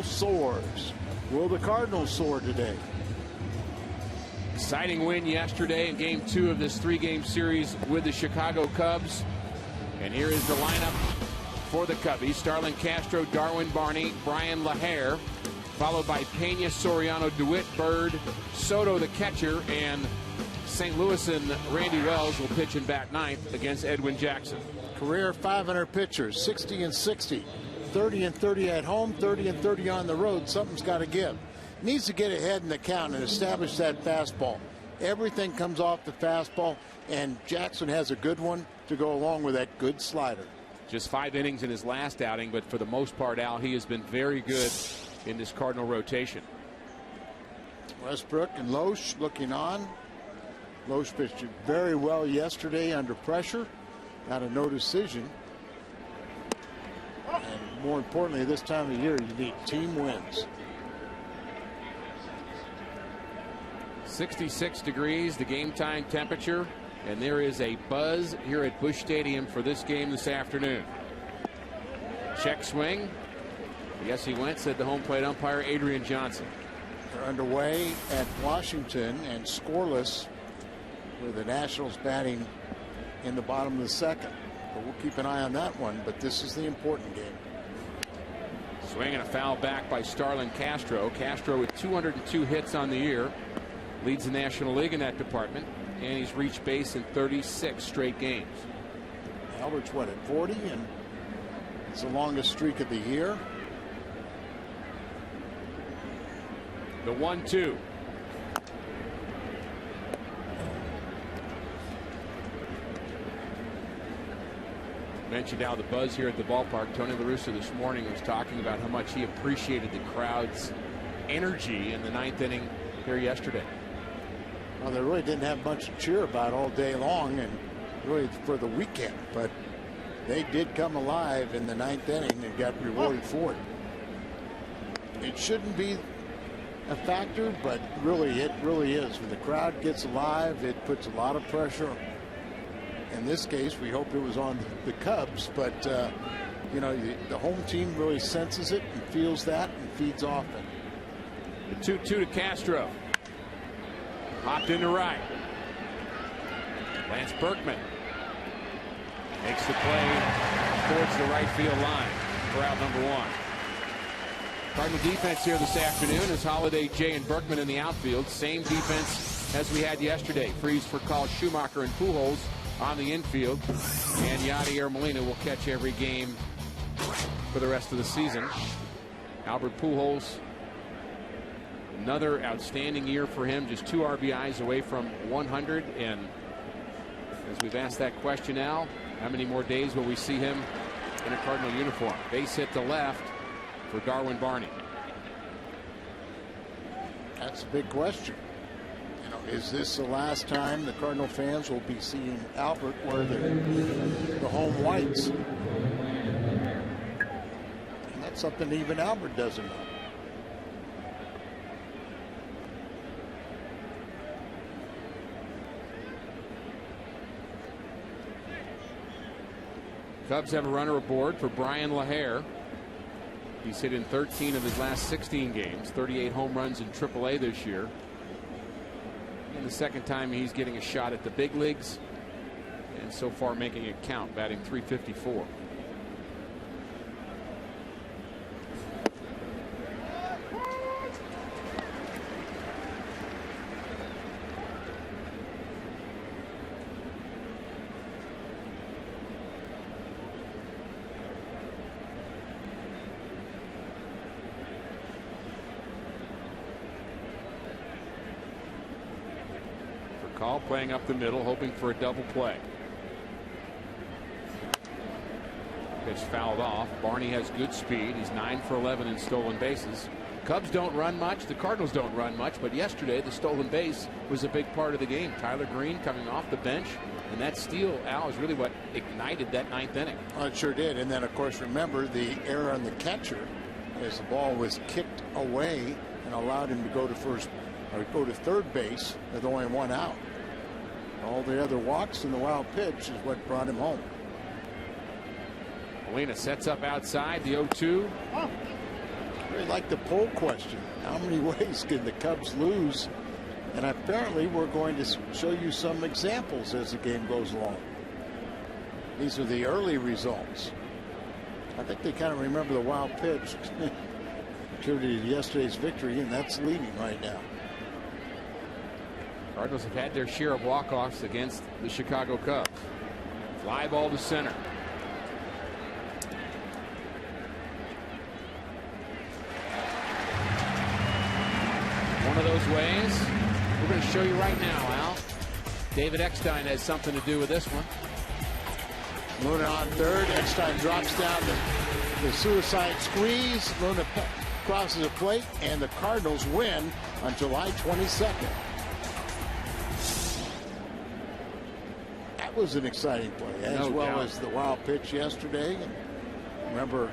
soars. Will the Cardinals soar today? Exciting win yesterday in Game 2 of this 3-game series with the Chicago Cubs. And here is the lineup for the Cubbies. Starlin Castro, Darwin Barney, Brian LaHare, followed by Pena, Soriano, DeWitt, Bird, Soto the catcher, and St. Louis and Randy Wells will pitch in bat ninth against Edwin Jackson. Career 500 pitchers, 60 and 60, 30 and 30 at home, 30 and 30 on the road. Something's got to give. Needs to get ahead in the count and establish that fastball. Everything comes off the fastball, and Jackson has a good one to go along with that good slider. Just 5 innings in his last outing, but for the most part, Al, he has been very good in this Cardinal rotation. Westbrook and Loesch looking on. Loesch pitched very well yesterday under pressure. Got a no decision. And more importantly, this time of year, you need team wins. 66 degrees, the game time temperature, and there is a buzz here at Busch Stadium for this game this afternoon. Check swing. Yes, he went, said the home plate umpire Adrian Johnson. They're underway at Washington and scoreless with the Nationals batting in the bottom of the second. But we'll keep an eye on that one, but this is the important game. Swing and a foul back by Starlin Castro. Castro with 202 hits on the year. Leads the National League in that department, and he's reached base in 36 straight games. Albert's what, at 40, and it's the longest streak of the year. The 1-2. Mentioned how the buzz here at the ballpark. Tony La Russa this morning was talking about how much he appreciated the crowd's energy in the 9th inning here yesterday. Well, they really didn't have much to cheer about all day long and really for the weekend, but they did come alive in the 9th inning and got rewarded for it. It shouldn't be a factor, but really it really is. When the crowd gets alive, it puts a lot of pressure. In this case, we hope it was on the Cubs, but you know, the home team really senses it and feels that and feeds off it. The 2-2 to Castro. Hopped into right. Lance Berkman makes the play towards the right field line for out number 1. Cardinal defense here this afternoon is Holiday, Jay, and Berkman in the outfield. Same defense as we had yesterday. Freeze for Carl Schumacher and Pujols on the infield. And Yadier Molina will catch every game for the rest of the season. Albert Pujols, another outstanding year for him, just 2 RBIs away from 100. And as we've asked that question, Al, how many more days will we see him in a Cardinal uniform? Base hit to left for Darwin Barney. That's a big question. You know, is this the last time the Cardinal fans will be seeing Albert wear the home whites? And that's something even Albert doesn't know. Cubs have a runner aboard for Brian LaHare. He's hit in 13 of his last 16 games, 38 home runs in AAA this year. And the second time he's getting a shot at the big leagues, and so far making it count, batting .354. Call playing up the middle, hoping for a double play. Pitch fouled off. Barney has good speed. He's 9 for 11 in stolen bases. Cubs don't run much. The Cardinals don't run much. But yesterday, the stolen base was a big part of the game. Tyler Green coming off the bench. And that steal, Al, is really what ignited that 9th inning. Well, it sure did. And then, of course, remember the error on the catcher as the ball was kicked away and allowed him to go to first or go to third base with only 1 out. All the other walks and the wild pitch is what brought him home. Molina sets up outside, the 0-2. Very like the poll question. How many ways can the Cubs lose? And apparently we're going to show you some examples as the game goes along. These are the early results. I think they kind of remember the wild pitch contributed to yesterday's victory, and that's leading right now. Cardinals have had their share of walk-offs against the Chicago Cubs. Fly ball to center. One of those ways we're going to show you right now, Al. David Eckstein has something to do with this one. Luna on third. Eckstein drops down the suicide squeeze. Luna crosses the plate, and the Cardinals win on July 22nd. That was an exciting play, as well as the wild pitch yesterday. And remember,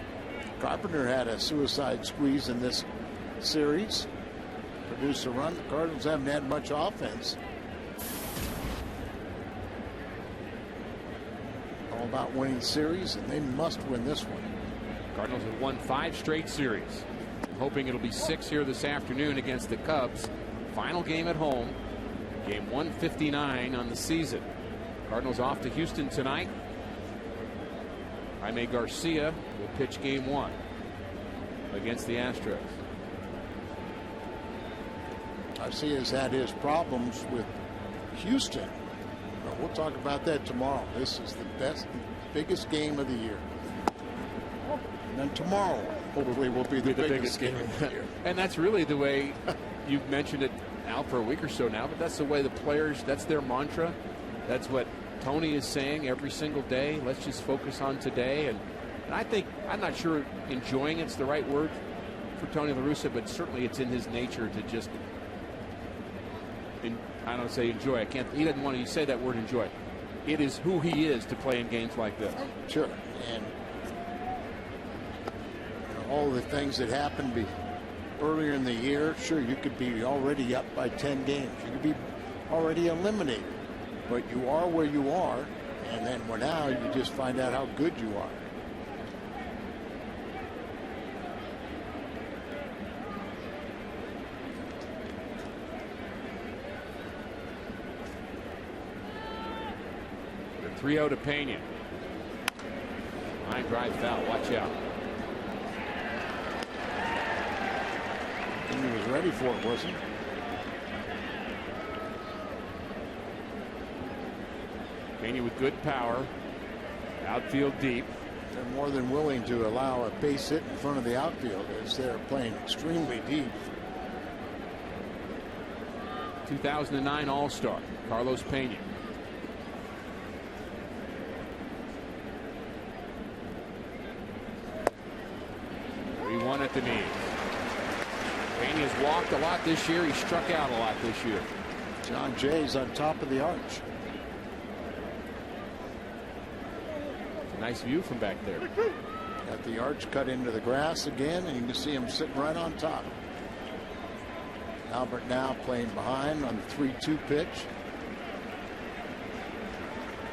Carpenter had a suicide squeeze in this series. Produced a run. The Cardinals haven't had much offense. All about winning series, and they must win this one. Cardinals have won 5 straight series. I'm hoping it'll be 6 here this afternoon against the Cubs. Final game at home. Game 159 on the season. Cardinals off to Houston tonight. Jaime Garcia will pitch game 1 against the Astros. Garcia's had his problems with Houston. But we'll talk about that tomorrow. This is the biggest game of the year. And then tomorrow, hopefully, will be the biggest game of the year. And that's really the way you've mentioned it, Al, for a week or so now. But that's the way the players, that's their mantra. That's what Tony is saying every single day. Let's just focus on today. And I think, I'm not sure enjoying it's the right word for Tony La Russa, but certainly it's in his nature to just, I don't say enjoy. I can't. He doesn't want to say that word enjoy. It is who he is to play in games like this. Sure. And all the things that happened earlier in the year, sure, you could be already up by 10 games. You could be already eliminated. But you are where you are. And then now you just find out how good you are. The 3-0 to Pena. Line drive foul. Watch out. And he was ready for it, wasn't he? Pena with good power. Outfield deep. They're more than willing to allow a base hit in front of the outfield as they're playing extremely deep. 2009 All-Star Carlos Pena. One at the knees. Pena's walked a lot this year. He struck out a lot this year. John Jay's on top of the arch. Nice view from back there. Got the arch cut into the grass again, and you can see him sitting right on top. Albert now playing behind on the 3-2 pitch.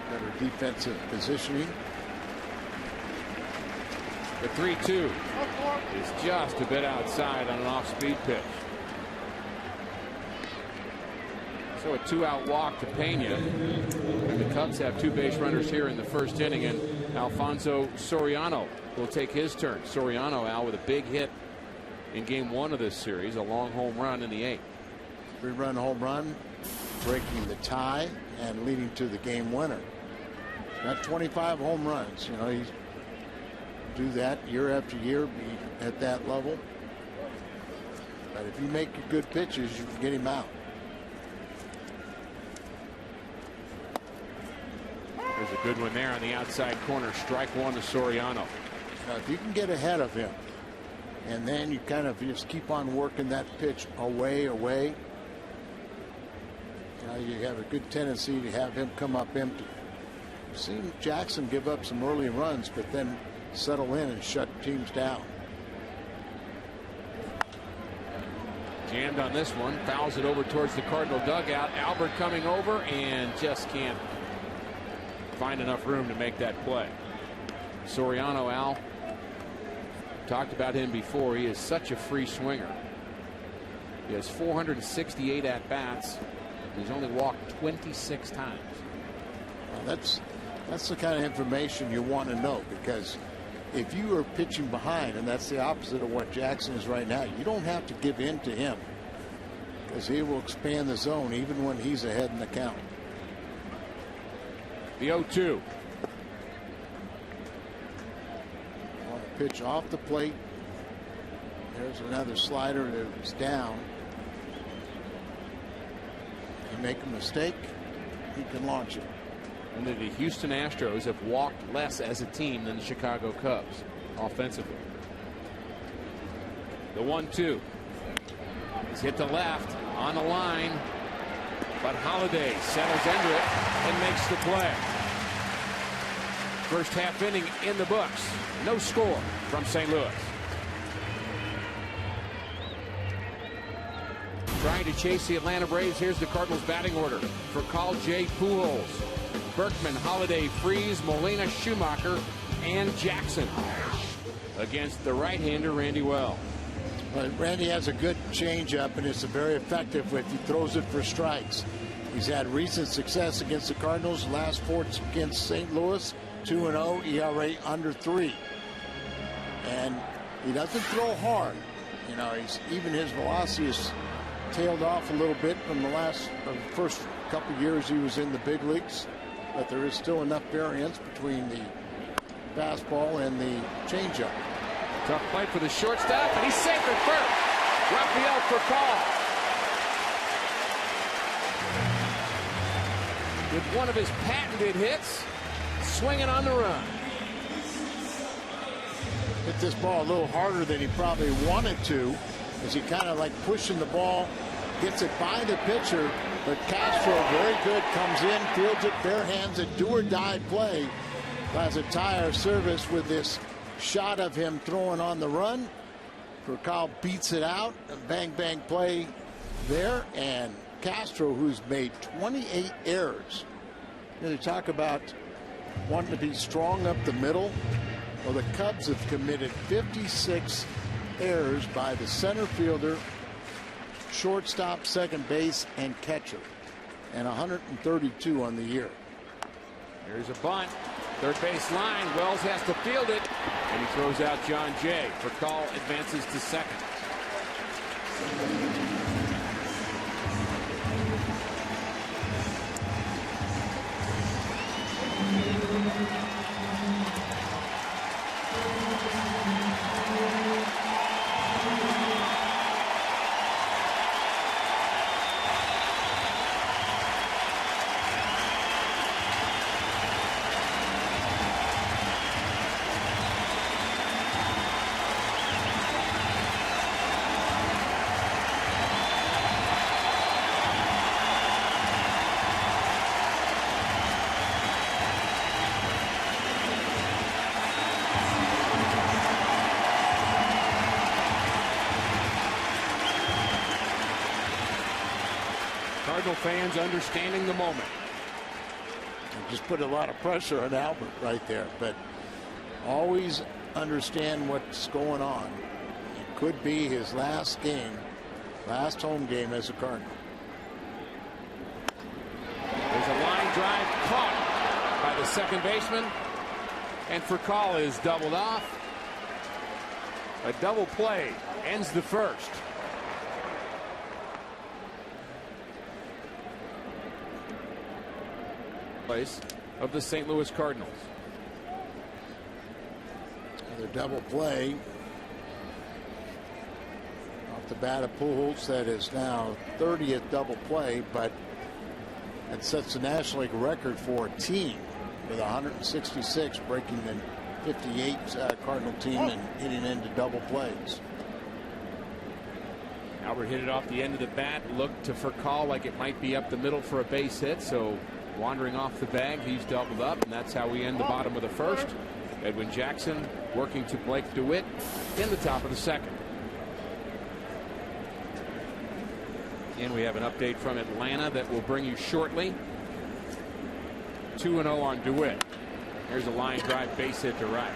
Better defensive positioning. The 3-2 is just a bit outside on an off-speed pitch. So a 2-out walk to Pena. And the Cubs have 2 base runners here in the first inning, and Alfonso Soriano will take his turn. Soriano, Al, with a big hit in game 1 of this series, a long home run in the 8th. 3-run home run, breaking the tie and leading to the game winner. Got 25 home runs. You know, he's do that year after year, be at that level. But if you make your good pitches, you can get him out. There's a good one there on the outside corner. Strike 1 to Soriano. Now, if you can get ahead of him, and then you kind of just keep on working that pitch away, you have a good tendency to have him come up empty. I've seen Jackson give up some early runs, but then settle in and shut teams down. Jammed on this one, fouls it over towards the Cardinal dugout. Albert coming over and just can't find enough room to make that play. Soriano, Al, talked about him before. He is such a free swinger. He has 468 at-bats. He's only walked 26 times. Well, that's the kind of information you want to know, because if you are pitching behind, and that's the opposite of what Jackson is right now, you don't have to give in to him, because he will expand the zone even when he's ahead in the count. The 0-2. Want to pitch off the plate. There's another slider that was down. You make a mistake, he can launch it. And the Houston Astros have walked less as a team than the Chicago Cubs offensively. The 1-2. He's hit to left on the line, but Holiday settles under it and makes the play. First half inning in the books. No score from St. Louis. Trying to chase the Atlanta Braves. Here's the Cardinals batting order. For Call J. Pujols, Berkman, Holiday, Freese, Molina, Schumacher, and Jackson. Against the right-hander Randy Wells. Well, Randy has a good changeup, and it's very effective if he throws it for strikes. He's had recent success against the Cardinals. Last 4 against St. Louis, 2-0, ERA under 3. And he doesn't throw hard. You know, even his velocity is tailed off a little bit from the first couple years he was in the big leagues, but there is still enough variance between the fastball and the changeup. Tough play for the shortstop, and he's safe at first. Rafael Furcal with one of his patented hits, swinging on the run. Hit this ball a little harder than he probably wanted to, as he kind of like pushing the ball, gets it by the pitcher, but Castro, very good, comes in, fields it, bare hands, a do-or-die play. Has a tire service with this shot of him throwing on the run. Furcal beats it out, a bang-bang play there, and Castro, who's made 28 errors. You know, they talk about wanting to be strong up the middle. Well, the Cubs have committed 56 errors by the center fielder, shortstop, second base, and catcher, and 132 on the year. Here's a bunt, third base line. Wells has to field it, and he throws out John Jay. Furcal advances to second. Cardinal fans understanding the moment. Just put a lot of pressure on Albert right there, but always understand what's going on. It could be his last game, last home game as a Cardinal. There's a line drive caught by the second baseman, and Furcal is doubled off. A double play ends the first. Place of the St. Louis Cardinals. Another double play off the bat of Pujols. That is now 30th double play, but it sets the National League record for a team with 166, breaking the 58 Cardinal team and hitting into double plays. Albert hit it off the end of the bat, looked to Furcal like it might be up the middle for a base hit, so wandering off the bag, he's doubled up, and that's how we end the bottom of the first. Edwin Jackson working to Blake DeWitt in the top of the second. And we have an update from Atlanta that we'll bring you shortly. 2-0 on DeWitt. Here's a line drive base hit to right.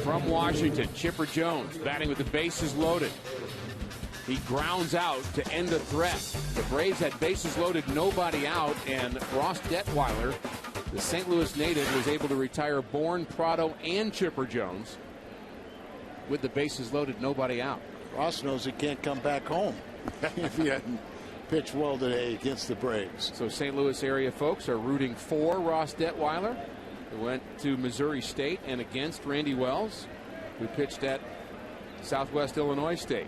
From Washington, Chipper Jones batting with the bases loaded. He grounds out to end the threat. The Braves had bases loaded, nobody out, and Ross Detweiler, the St. Louis native, was able to retire Bourne, Prado, and Chipper Jones with the bases loaded, nobody out. Ross knows he can't come back home if he hadn't pitched well today against the Braves. So St. Louis area folks are rooting for Ross Detweiler, who went to Missouri State, and against Randy Wells, who pitched at Southwest Illinois State.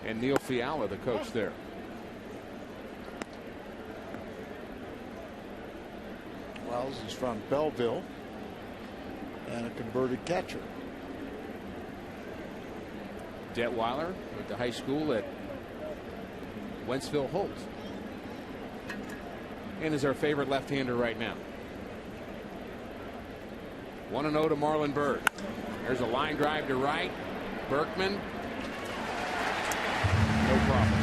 And Neil Fiala, the coach there. Wells is from Belleville and a converted catcher. Detweiler went to high school at Wentzville Holt and is our favorite left-hander right now. 1-0 to Marlon Byrd. There's a line drive to right. Berkman. No problem.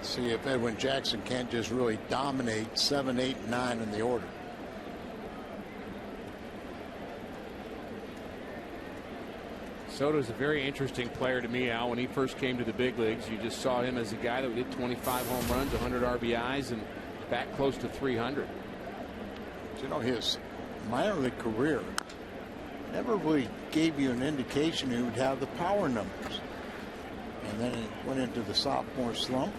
See if Edwin Jackson can't just really dominate 7, 8, 9 in the order. Soto's a very interesting player to me, Al. When he first came to the big leagues, you just saw him as a guy that did 25 home runs, 100 RBIs, and back close to 300. You know, his minor league career never really gave you an indication he would have the power numbers. And then he went into the sophomore slump.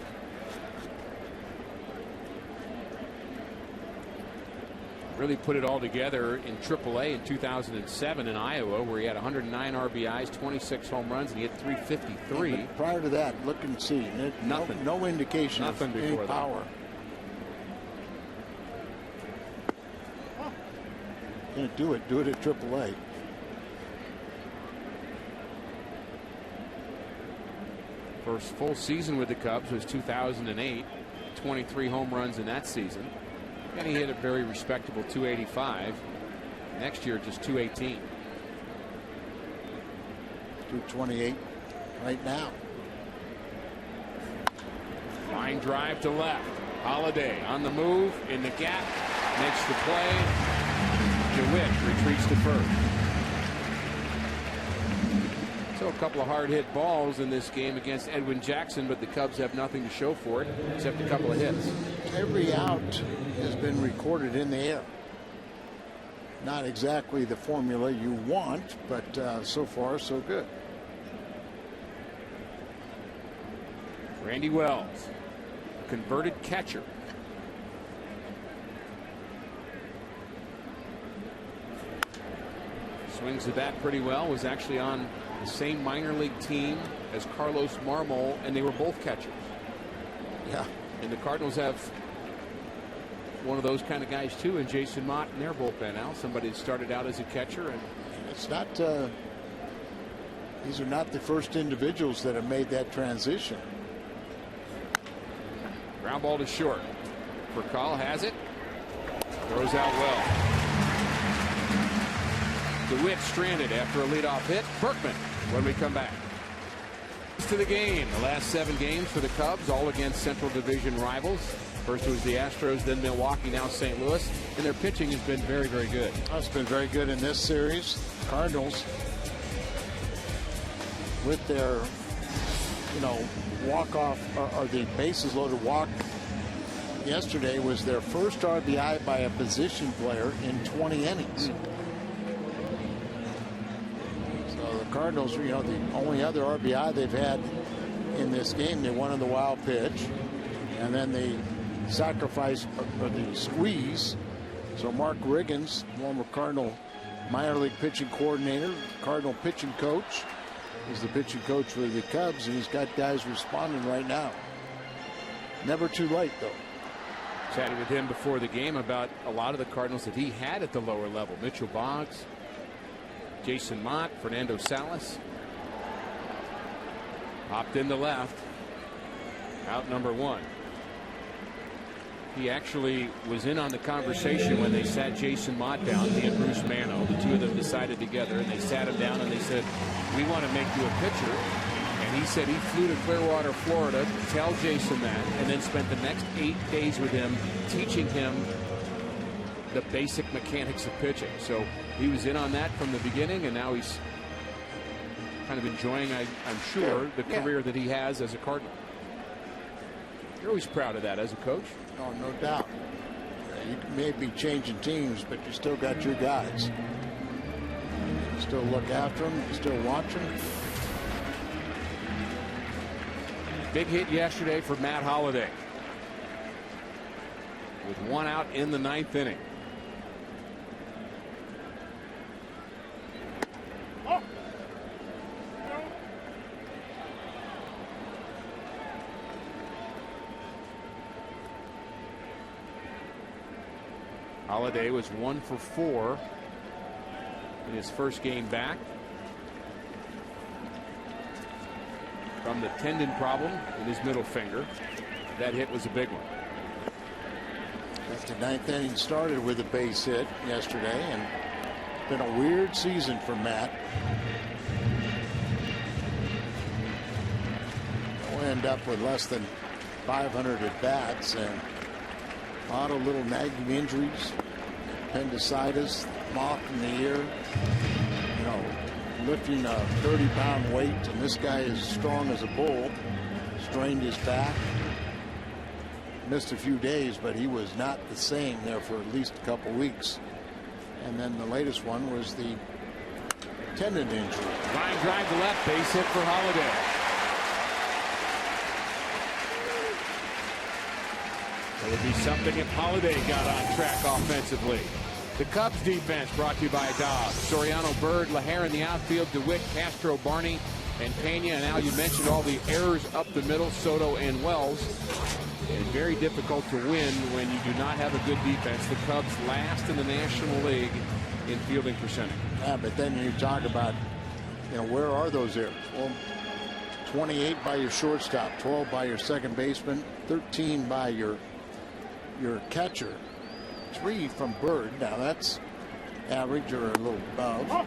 Really put it all together in AAA in 2007 in Iowa, where he had 109 RBIs, 26 home runs, and he hit 353. Yeah, prior to that, look and see. Nothing. No indication Nothing of any before power. Can't do it. Do it at AAA. First full season with the Cubs was 2008. 23 home runs in that season. And he hit a very respectable 285. Next year, just 218. 228 right now. Line drive to left. Holiday on the move, in the gap, makes the play. DeWitt retreats to first. So a couple of hard hit balls in this game against Edwin Jackson, but the Cubs have nothing to show for it except a couple of hits. Every out has been recorded in the air. Not exactly the formula you want, but so far so good. Randy Wells, converted catcher. Swings the bat pretty well. Was actually on the same minor league team as Carlos Marmol, and they were both catchers. Yeah. And the Cardinals have one of those kind of guys too, and Jason Mott in their bullpen now. Somebody that started out as a catcher, and it's not. These are not the first individuals that have made that transition. Ground ball to short. Furcal has it. Throws out well. DeWitt stranded after a leadoff hit. Berkman when we come back. To the game. The last 7 games for the Cubs, all against Central Division rivals. First was the Astros, then Milwaukee, now St. Louis. And their pitching has been very, very good. It's been very good in this series. Cardinals, with their, walk-off, or the bases-loaded walk yesterday, was their first RBI by a position player in 20 innings. So the Cardinals, the only other RBI they've had in this game, they won on the wild pitch, and then the sacrifice or the squeeze. So Mark Riggins, former Cardinal minor league pitching coordinator, Cardinal pitching coach, is the pitching coach for the Cubs, and he's got guys responding right now. Never too late, though. Chatted with him before the game about a lot of the Cardinals that he had at the lower level. Mitchell Boggs, Jason Mott, Fernando Salas. Hopped in the left. Out number 1. He actually was in on the conversation when they sat Jason Mott down, he and Bruce Mano. The two of them decided together, and they sat him down and they said, "We want to make you a pitcher." And he said he flew to Clearwater, Florida to tell Jason that, and then spent the next 8 days with him teaching him the basic mechanics of pitching. So he was in on that from the beginning, and now he's kind of enjoying, I'm sure, the career that he has as a Cardinal. You're always proud of that as a coach. Oh, no doubt. You may be changing teams, but you still got your guys. You still look after them. You still watch them. Big hit yesterday for Matt Holliday with 1 out in the 9th inning. Holliday was 1 for 4 in his first game back from the tendon problem in his middle finger. That hit was a big one. The 9th inning started with a base hit yesterday, and it's been a weird season for Matt. We'll end up with less than 500 at bats and a lot of little nagging injuries, appendicitis, moth in the ear, you know, lifting a 30-pound weight, and this guy is strong as a bull. Strained his back, missed a few days, but he was not the same there for at least a couple weeks. And then the latest one was the tendon injury. Line drive to left, base hit for Holliday. It would be something if Holliday got on track offensively. The Cubs defense brought to you by Dobbs. Soriano, Bird, Lahair in the outfield, DeWitt, Castro, Barney, and Pena. And now you mentioned all the errors up the middle, Soto and Wells. And very difficult to win when you do not have a good defense. The Cubs last in the National League in fielding percentage. Yeah, but then you talk about, you know, where are those errors? Well, 28 by your shortstop, 12 by your second baseman, 13 by your catcher, 3 from Bird. Now that's average or a little above.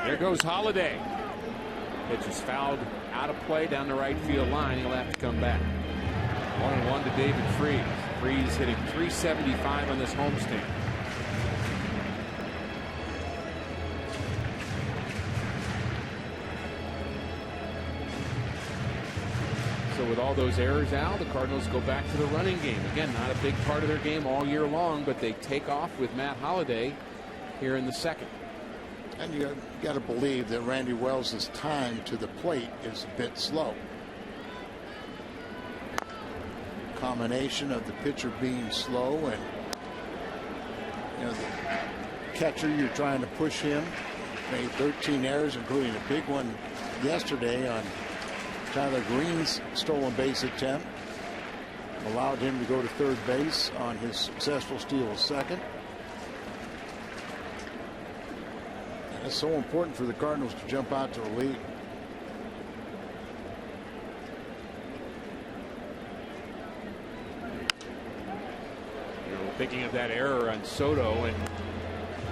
There goes Holliday. Pitch is fouled out of play down the right field line. He'll have to come back. 1-1 to David Freese. Freese hitting .375 on this homestand. So with all those errors out, the Cardinals go back to the running game. Again, not a big part of their game all year long, but they take off with Matt Holliday here in the second. And you got to believe that Randy Wells' time to the plate is a bit slow. Combination of the pitcher being slow and, you know, the catcher, you're trying to push him. Made 13 errors, including a big one yesterday on Tyler Green's stolen base attempt. Allowed him to go to third base on his successful steal of second. It's so important for the Cardinals to jump out to a lead. You know, thinking of that error on Soto, and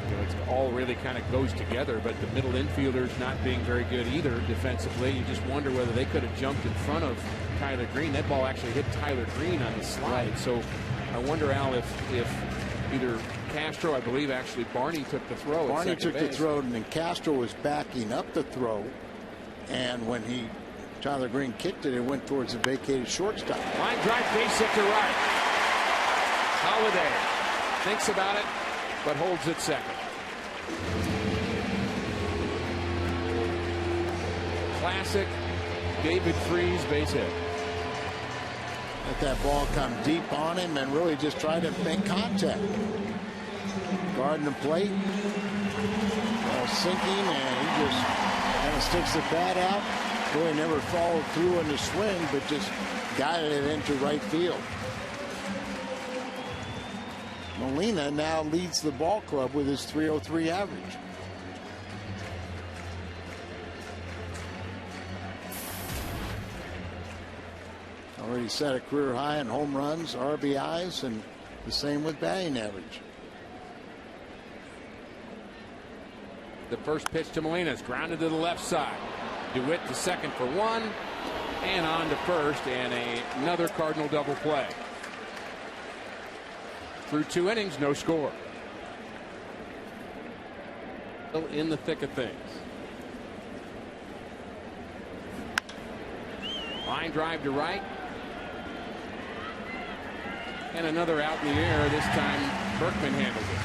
you know, it's all really kind of goes together, but the middle infielders not being very good either defensively. You just wonder whether they could have jumped in front of Tyler Green. That ball actually hit Tyler Green on the slide. So I wonder, Al, if either Castro, I believe actually Barney took the throw. Barney took the throw, and then Castro was backing up the throw. And when Tyler Green kicked it, it went towards the vacated shortstop. Line drive, base hit to right. Holliday thinks about it, but holds it second. Classic David Freese base hit. Let that ball come deep on him and really just try to make contact. Guarding the plate. Ball sinking, and he just kind of sticks the bat out. Really never followed through on the swing, but just guided it into right field. Molina now leads the ball club with his .303 average. Already set a career high in home runs, RBIs, and the same with batting average. The first pitch to Molina is grounded to the left side. DeWitt to second for one, and on to first, and another Cardinal double play. Through 2 innings, no score. Still in the thick of things. Line drive to right. And another out in the air. This time Berkman handled it.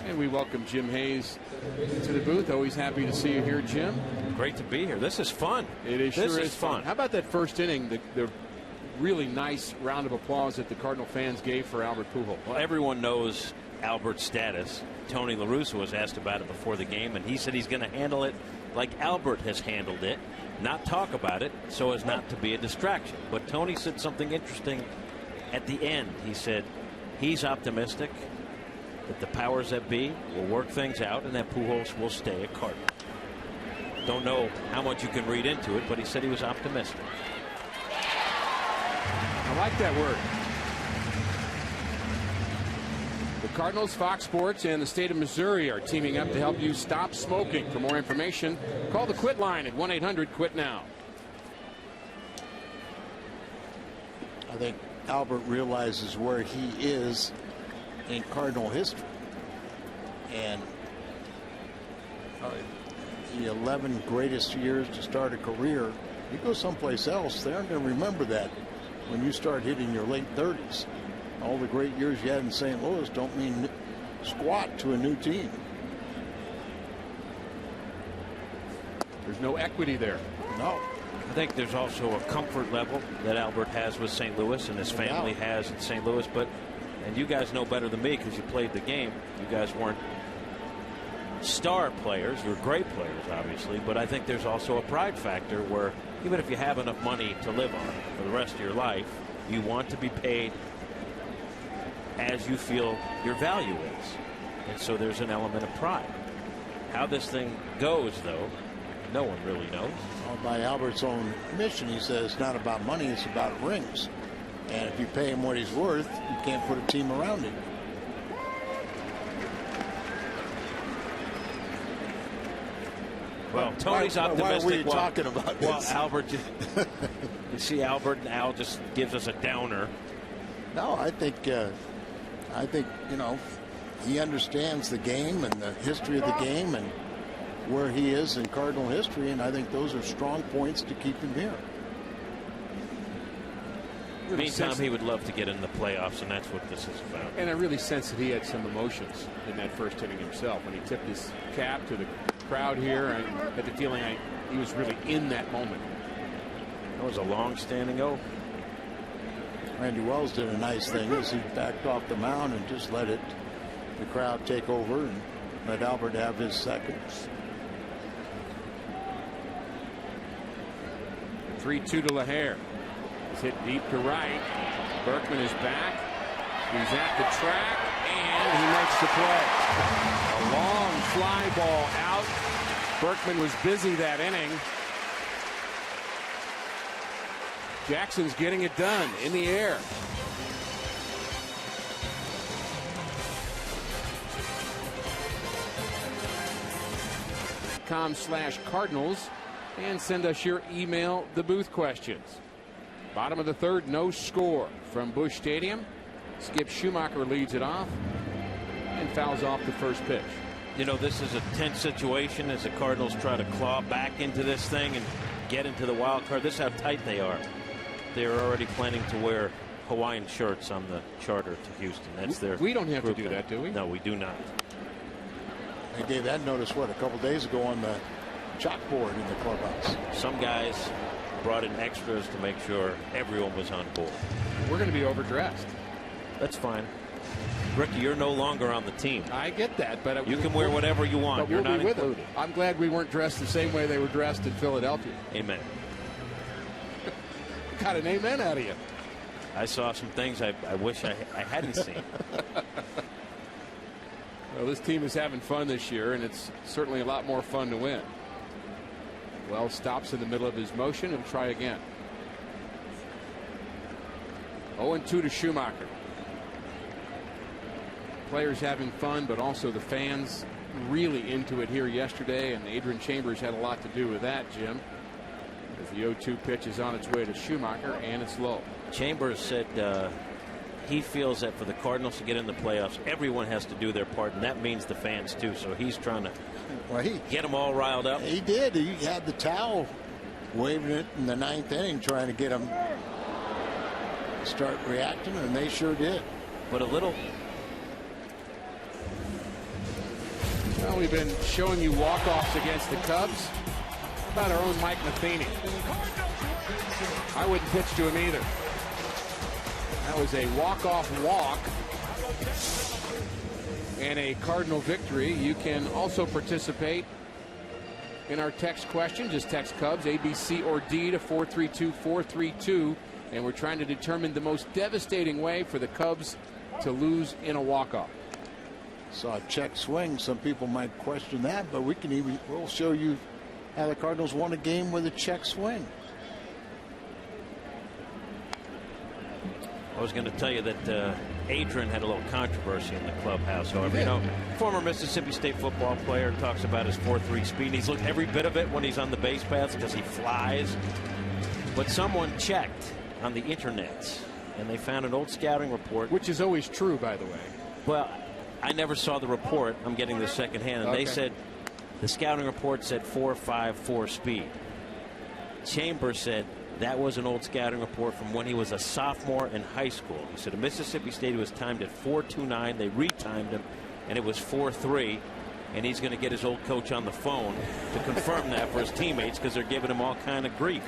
And we welcome Jim Hayes to the booth. Always happy to see you here, Jim. Great to be here. This is fun. It is. This sure is fun. How about that first inning? The really nice round of applause that the Cardinal fans gave for Albert Pujols. Well, everyone knows Albert's status. Tony La Russa was asked about it before the game, and he said he's going to handle it like Albert has handled it, not talk about it so as not to be a distraction. But Tony said something interesting at the end. He said he's optimistic that the powers that be will work things out and that Pujols will stay a Cardinal. Don't know how much you can read into it, but he said he was optimistic. I like that word. The Cardinals, Fox Sports, and the state of Missouri are teaming up to help you stop smoking. For more information, call the Quit line at 1-800-QUIT-NOW. I think Albert realizes where he is in Cardinal history. And the 11 greatest years to start a career, you go someplace else, they aren't going to remember that when you start hitting your late 30s. All the great years you had in St. Louis don't mean squat to a new team. There's no equity there. No. I think there's also a comfort level that Albert has with St. Louis and his family has in St. Louis. But, and you guys know better than me because you played the game. You guys weren't star players. You were great players, obviously. But I think there's also a pride factor where even if you have enough money to live on for the rest of your life, you want to be paid as you feel your value is. And so there's an element of pride. How this thing goes, though, no one really knows. Well, by Albert's own admission, he says it's not about money, it's about rings. And if you pay him what he's worth, you can't put a team around him. Well, Tony's optimistic. Why were you talking about this? Well, Albert, you see Albert and Al just gives us a downer. No, I think you know, he understands the game and the history of the game and where he is in Cardinal history, and I think those are strong points to keep him here. Meantime, he would love to get in the playoffs, and that's what this is about. And I really sense that he had some emotions in that first inning himself. When he tipped his cap to the crowd here, I had the feeling he was really in that moment. That was a long-standing O. Randy Wells did a nice thing as he backed off the mound and just let the crowd take over and let Albert have his seconds. 3-2 to LaHare. He's hit deep to right. Berkman is back. He's at the track, and he makes the play. A long fly ball out. Berkman was busy that inning. Jackson's getting it done in the air. .com/Cardinals and send us your email, the booth questions. Bottom of the third, no score from Busch Stadium. Skip Schumacher leads it off and fouls off the first pitch. You know, this is a tense situation as the Cardinals try to claw back into this thing and get into the wild card. This is how tight they are. They're already planning to wear Hawaiian shirts on the charter to Houston. That's their. We don't have to do that, do we? No, we do not. They gave that notice, a couple days ago on the chalkboard in the clubhouse. Some guys brought in extras to make sure everyone was on board. We're going to be overdressed. That's fine. Ricky, you're no longer on the team. I get that, but you can wear whatever you want. You're not included. I'm glad we weren't dressed the same way they were dressed in Philadelphia. Amen. Got an amen out of you. I saw some things I wish I hadn't seen. Well, this team is having fun this year, and it's certainly a lot more fun to win. Wells stops in the middle of his motion and try again. 0-2 to Schumacher. Players having fun, but also the fans really into it here yesterday, and Adrian Chambers had a lot to do with that, Jim. As the 0-2 pitch is on its way to Schumacher, and it's low. Chambers said he feels that for the Cardinals to get in the playoffs, everyone has to do their part, and that means the fans too. So he's trying to get them all riled up. He did. He had the towel, waving it in the 9th inning, trying to get them to start reacting, and they sure did. But a little. Well, we've been showing you walk-offs against the Cubs. How about our own Mike Matheny? I wouldn't pitch to him either. That was a walk-off walk and a Cardinal victory. You can also participate in our text question. Just text Cubs, A, B, C, or D to 432-432. And we're trying to determine the most devastating way for the Cubs to lose in a walk-off. Saw a check swing. Some people might question that, but we'll show you how the Cardinals won a game with a check swing. I was going to tell you that Adrian had a little controversy in the clubhouse. However, you know, former Mississippi State football player talks about his 4.3 speed. And he's looked every bit of it when he's on the base paths because he flies. But someone checked on the internet, and they found an old scouting report. Which is always true, by the way. Well, I never saw the report. I'm getting this secondhand. And They said the scouting report said 4.54 speed. Chambers said that was an old scouting report from when he was a sophomore in high school. He said at Mississippi State he was timed at 4.29. They retimed him, and it was 4.3. And he's going to get his old coach on the phone to confirm that for his teammates because they're giving him all kind of grief.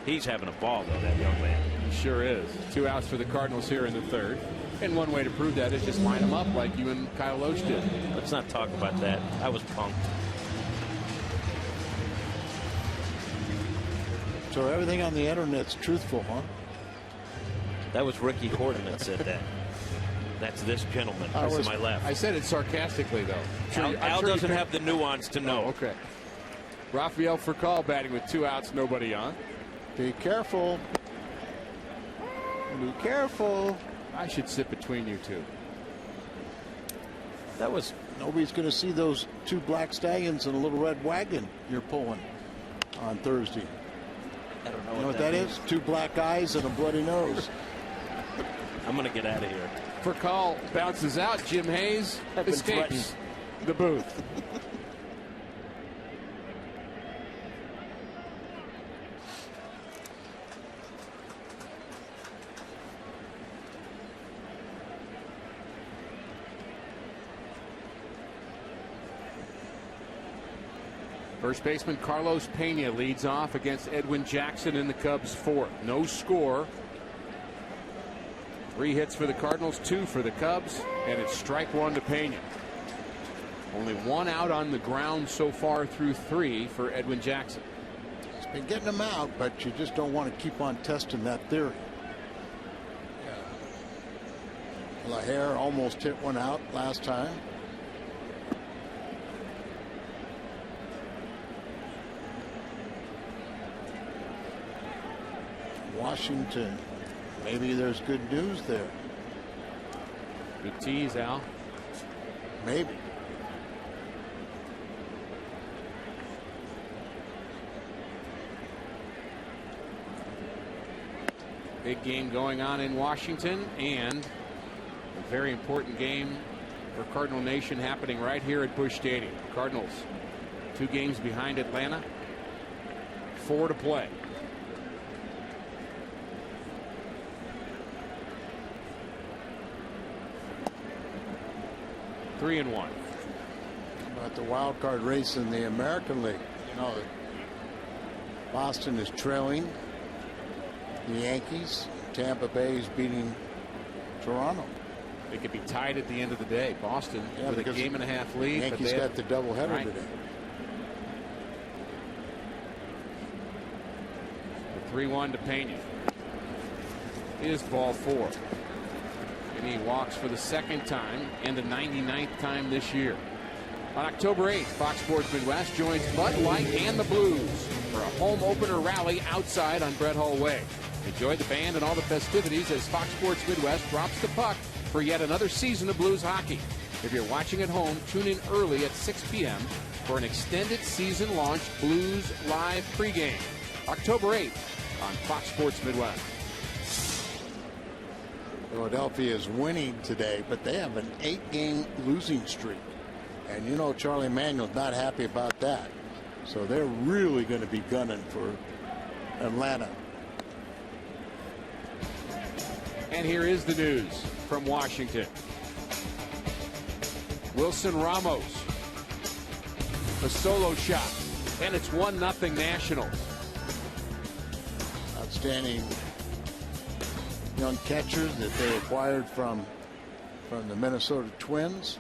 He's having a ball, though, that young man. He sure is. 2 outs for the Cardinals here in the 3rd. And one way to prove that is just line them up like you and Kyle Loach did. Let's not talk about that. I was punked. So everything on the internet's truthful, huh? That was Ricky Horton that said that. That's this gentleman to my left. I said it sarcastically, though. Al doesn't have the nuance to know. Oh, okay. Rafael Furcal batting with 2 outs, nobody on. Be careful. Be careful. I should sit between you two. That was. Nobody's going to see those 2 black stallions in a little red wagon you're pulling on Thursday. I don't know, You know what that is? 2 black eyes and a bloody nose. I'm going to get out of here. Furcal bounces out. Jim Hayes escapes the booth. First baseman Carlos Pena leads off against Edwin Jackson in the Cubs' 4th. No score. 3 hits for the Cardinals, 2 for the Cubs, and it's strike 1 to Pena. Only 1 out on the ground so far through 3 for Edwin Jackson. He's been getting them out, but you just don't want to keep on testing that theory. LaHare almost hit 1 out last time. Washington. Maybe there's good news there. Good tease, Al. Maybe. Big game going on in Washington, and a very important game for Cardinal Nation happening right here at Busch Stadium. Cardinals 2 games behind Atlanta, 4 to play. Three and 1. About the wild card race in the American League. You know, Boston is trailing the Yankees. Tampa Bay is beating Toronto. They could be tied at the end of the day. Boston with a 1.5 lead. Yankees got the doubleheader today. The 3-1 to Pena. is ball 4. And he walks for the second time and the 99th time this year. On October 8th, Fox Sports Midwest joins Bud Light and the Blues for a home opener rally outside on Brett Hull Way. Enjoy the band and all the festivities as Fox Sports Midwest drops the puck for yet another season of Blues hockey. If you're watching at home, tune in early at 6 p.m. for an extended season launch Blues Live pregame. October 8th on Fox Sports Midwest. Philadelphia is winning today, but they have an 8-game losing streak. And you know Charlie Manuel's not happy about that. So they're really going to be gunning for Atlanta. And here is the news from Washington. Wilson Ramos, a solo shot, and it's 1-0 Nationals. Outstanding young catchers that they acquired from the Minnesota Twins.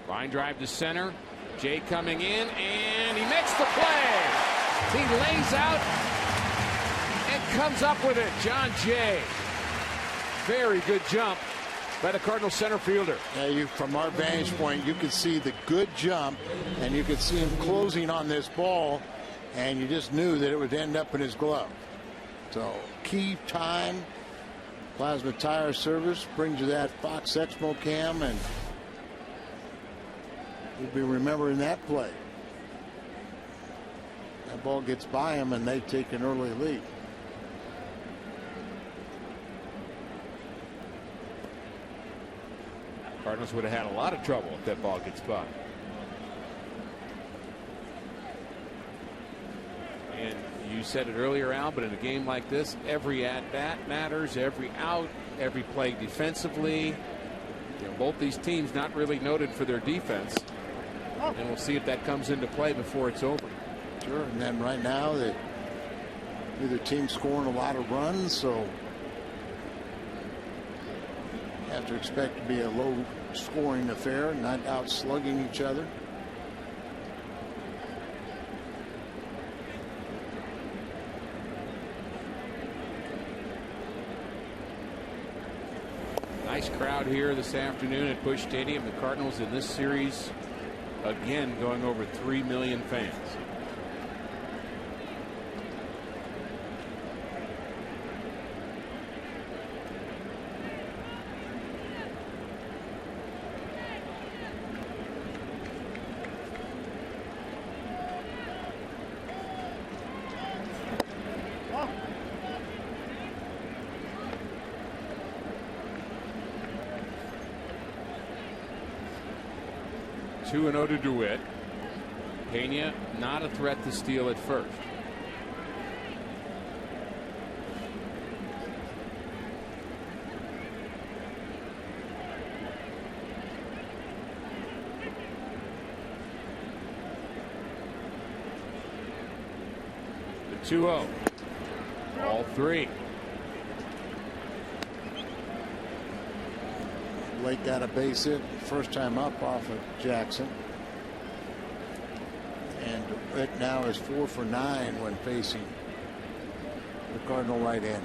Line drive to center. Jay coming in, and he makes the play. He lays out and comes up with it. John Jay. Very good jump by the Cardinals center fielder. Yeah, from our vantage point, you could see the good jump, and you could see him closing on this ball, and you just knew that it would end up in his glove. So key time, plasma tire service brings you that Fox Expo cam, and you'll be remembering that play. That ball gets by him, and they take an early lead. Cardinals would have had a lot of trouble if that ball gets by. And you said it earlier, Al, but in a game like this, every at-bat matters, every out, every play defensively. You know, both these teams not really noted for their defense. And we'll see if that comes into play before it's over. Sure, and then right now, neither team scoring a lot of runs, so you have to expect to be a low-scoring affair, not out-slugging each other. Nice crowd here this afternoon at Busch Stadium. The Cardinals in this series again going over 3 million fans. Two and 0 to DeWitt. Pena not a threat to steal at first. The 2-0. All 3. Blake got a base hit first time up off of Jackson. And it now is 4 for 9 when facing the Cardinal right end.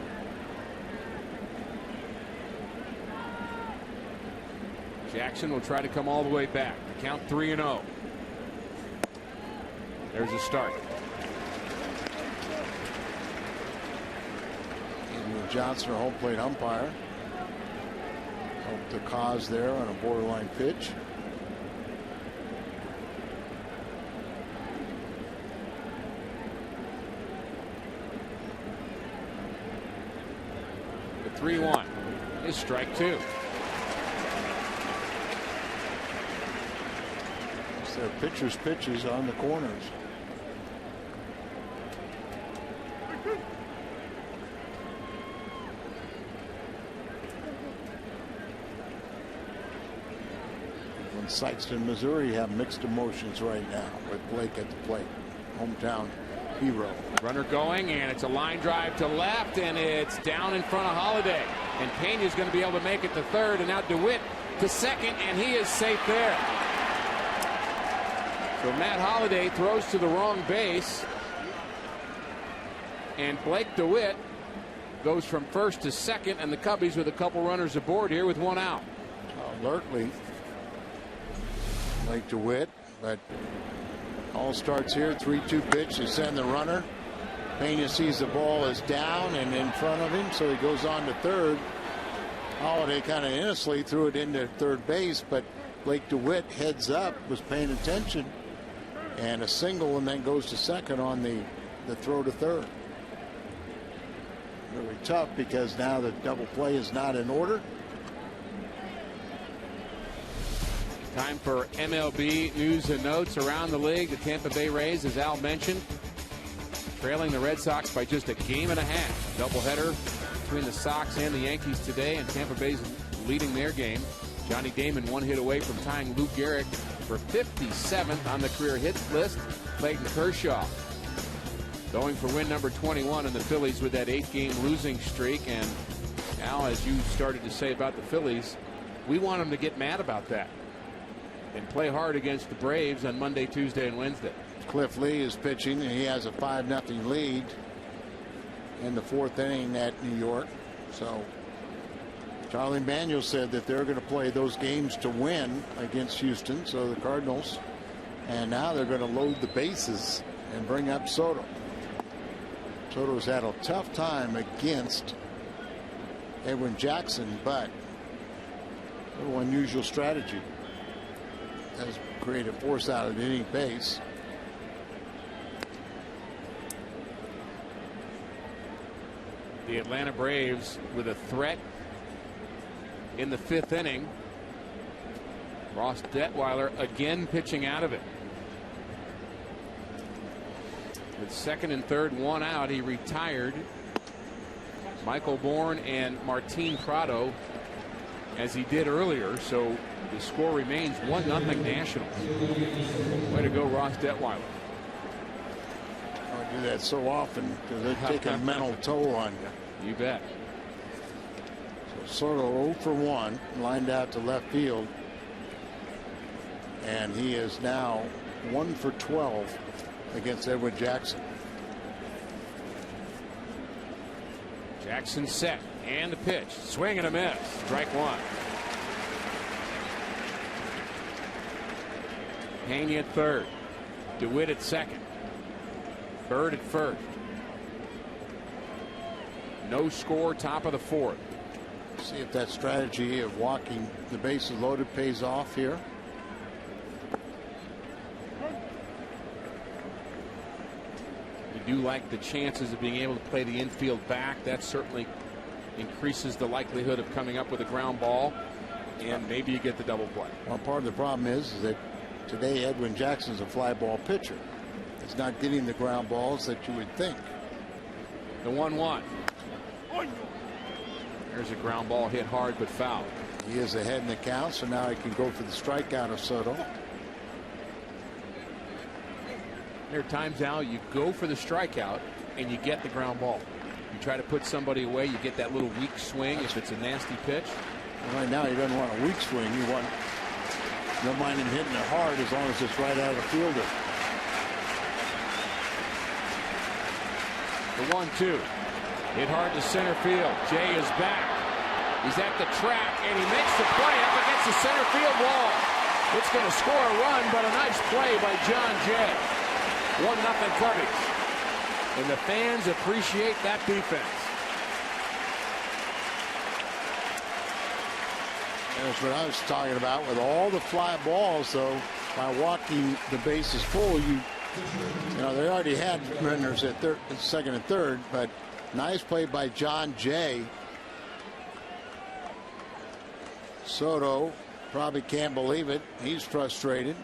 Jackson will try to come all the way back. The count 3-0. There's a start. And Johnson, a home plate umpire, helped the cause there on a borderline pitch. The 3-1 is strike 2. It's their pitcher's pitches on the corners. Sykeston, Missouri have mixed emotions right now with Blake at the plate. Hometown hero. Runner going, and it's a line drive to left, and it's down in front of Holiday. And Pena's going to be able to make it to third, and now DeWitt to second, and he is safe there. So Matt Holiday throws to the wrong base, and Blake DeWitt goes from first to second, and the Cubbies with a couple runners aboard here with one out. Alertly, like DeWitt, but all starts here. 3-2 pitch to send the runner. Pena sees the ball is down and in front of him, so he goes on to third. Holiday kind of innocently threw it into third base, but Blake DeWitt heads up, was paying attention, and a single, and then goes to second on the throw to third. Really tough because now the double play is not in order. Time for MLB news and notes around the league. The Tampa Bay Rays, as Al mentioned, trailing the Red Sox by just a game and a half. Doubleheader between the Sox and the Yankees today, and Tampa Bay's leading their game. Johnny Damon 1 hit away from tying Lou Gehrig for 57th on the career hit list. Clayton Kershaw going for win number 21, and the Phillies with that 8-game losing streak. And Al, as you started to say about the Phillies, we want them to get mad about that and play hard against the Braves on Monday, Tuesday, and Wednesday. Cliff Lee is pitching, and he has a 5-0 lead in the 4th inning at New York. So Charlie Manuel said that they're going to play those games to win against Houston, so the Cardinals, and now they're going to load the bases and bring up Soto. Soto's had a tough time against Edwin Jackson, but a little unusual strategy. Has created force out of any base. The Atlanta Braves with a threat in the 5th inning. Ross Detweiler again pitching out of it. With 2nd and 3rd, 1 out, he retired Michael Bourne and Martin Prado as he did earlier. So the score remains 1-0 Nationals. Way to go, Ross Detweiler. I do that so often because they take a mental toll on you. You bet. So Soto 0 for 1, lined out to left field, and he is now 1 for 12 against Edwin Jackson. Jackson set, and the pitch, swing and a miss, strike 1. Pena at 3rd, DeWitt at 2nd, Bird at 1st. No score, top of the 4th. See if that strategy of walking the bases loaded pays off here. You do like the chances of being able to play the infield back. That certainly increases the likelihood of coming up with a ground ball, and maybe you get the double play. Well, part of the problem is that today Edwin Jackson's a fly ball pitcher. He's not getting the ground balls that you would think. The 1-1. There's a ground ball hit hard but foul. He is ahead in the count, so now he can go for the strikeout of Soto. There are times, Al, you go for the strikeout and you get the ground ball. You try to put somebody away, you get that little weak swing if it's a nasty pitch. Well, right now he doesn't want a weak swing. You want, don't mind him hitting it hard as long as it's right out of the fielder. The 1-2. Hit hard to center field. Jay is back. He's at the track, and he makes the play up against the center field wall. It's going to score a run, but a nice play by John Jay. 1-0 Cubbies. And the fans appreciate that defense. That's what I was talking about with all the fly balls, though. By walking the bases full, you know, they already had runners at 2nd and 3rd, but nice play by John Jay. Soto probably can't believe it. He's frustrated.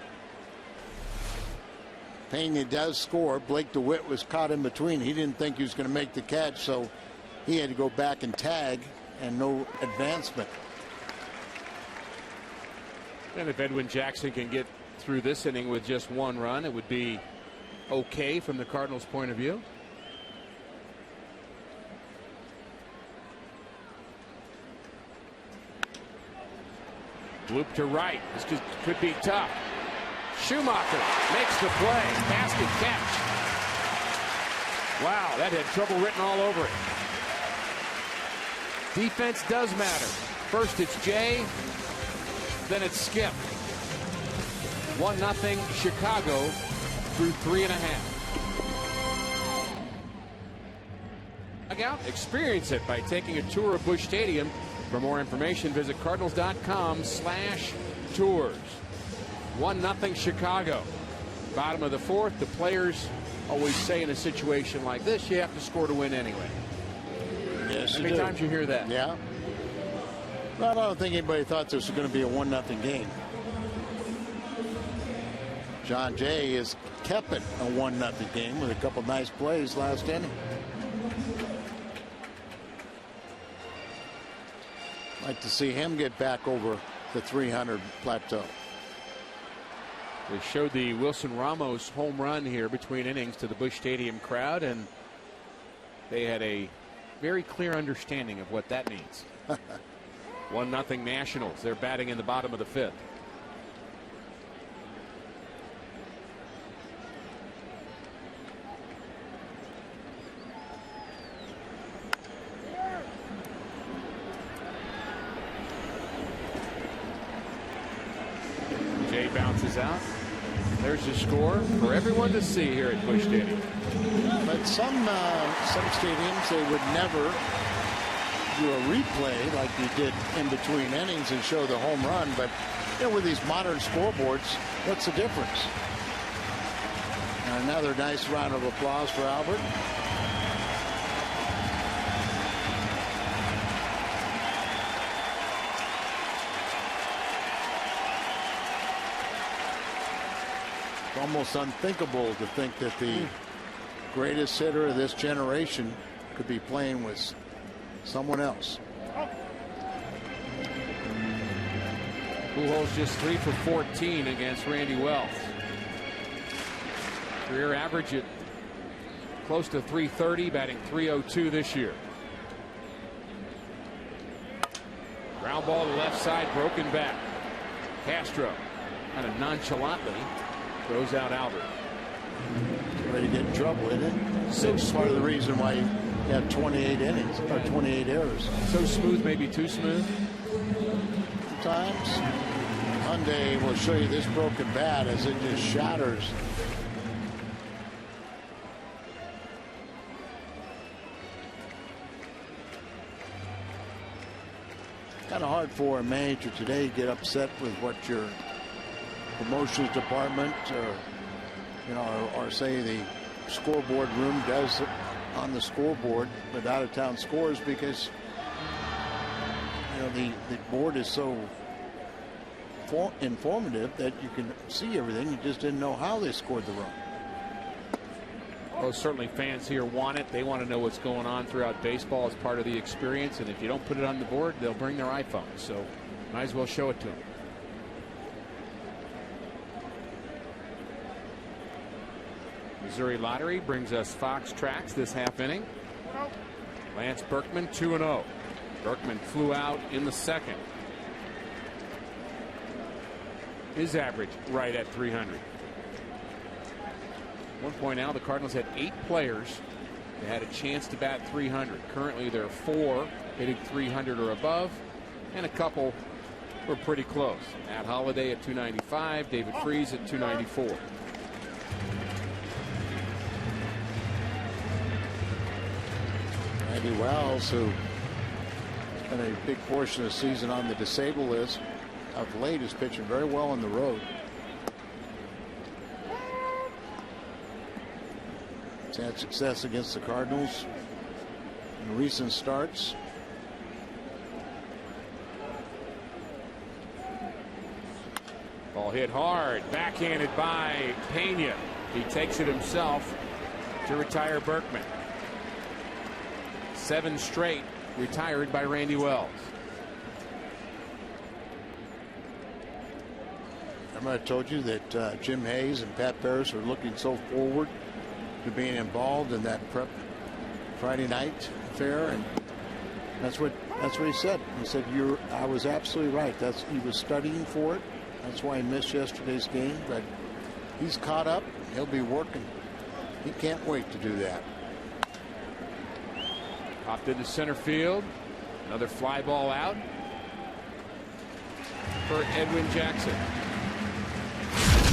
Pena does score. Blake DeWitt was caught in between. He didn't think he was going to make the catch, so he had to go back and tag, and no advancement. And if Edwin Jackson can get through this inning with just 1 run, it would be okay from the Cardinals' point of view. Loop to right. This could be tough. Schumacher makes the play. Basket catch. Wow, that had trouble written all over it. Defense does matter. First it's Jay, then it's Skip. 1-0 Chicago through 3.5. Out, experience it by taking a tour of Busch Stadium. For more information, visit cardinals.com/tours. 1-0 Chicago. Bottom of the fourth. The players always say in a situation like this, you have to score to win anyway. Yes, How many times you hear that? Yeah. Well, I don't think anybody thought this was going to be a 1-0 game. John Jay has kept it a 1-0 game with a couple nice plays last inning. Like to see him get back over the 300 plateau. They showed the Wilson Ramos home run here between innings to the Busch Stadium crowd, and they had a very clear understanding of what that means. 1-0 Nationals. They're batting in the bottom of the fifth. Jay bounces out. There's the score for everyone to see here at Busch Stadium. But some stadiums, they would never do a replay like you did in between innings and show the home run. But you know, with these modern scoreboards, what's the difference? And another nice round of applause for Albert. It's almost unthinkable to think that the greatest hitter of this generation could be playing with someone else. Pujols just 3 for 14 against Randy Wells. Career average at close to 330, batting .302 this year. Ground ball to the left side, broken back. Castro kind of nonchalantly throws out Albert. Ready to get in trouble, isn't it? So it's part of the reason why you have 28 innings or 28 errors. So smooth, maybe too smooth. Sometimes Hyundai will show you this broken bat as it just shatters. Kind of hard for a manager today to get upset with what your promotions department or say the scoreboard room does on the scoreboard with out of town scores, because the board is so informative that you can see everything. You just didn't know how they scored the run. Well, certainly fans here want it. They want to know what's going on throughout baseball as part of the experience, and if you don't put it on the board, they'll bring their iPhone, so might as well show it to them. Missouri Lottery brings us Fox Tracks this half inning. Lance Berkman 2-0. Berkman flew out in the second. His average right at 300. At one point now, the Cardinals had 8 players that had a chance to bat 300. Currently, there are 4 hitting 300 or above, and a couple were pretty close. Matt Holliday at 295, David Freese at 294. Randy Wells, who spent a big portion of the season on the disabled list, of late is pitching very well on the road. He's had success against the Cardinals in recent starts. Ball hit hard, backhanded by Pena. He takes it himself to retire Berkman. 7 straight retired by Randy Wells. Remember I told you that Jim Hayes and Pat Barris are looking so forward to being involved in that prep Friday night affair, and that's what he said. He said I was absolutely right. He was studying for it. That's why he missed yesterday's game, but he's caught up. He'll be working. He can't wait to do that. Popped into center field. Another fly ball out for Edwin Jackson.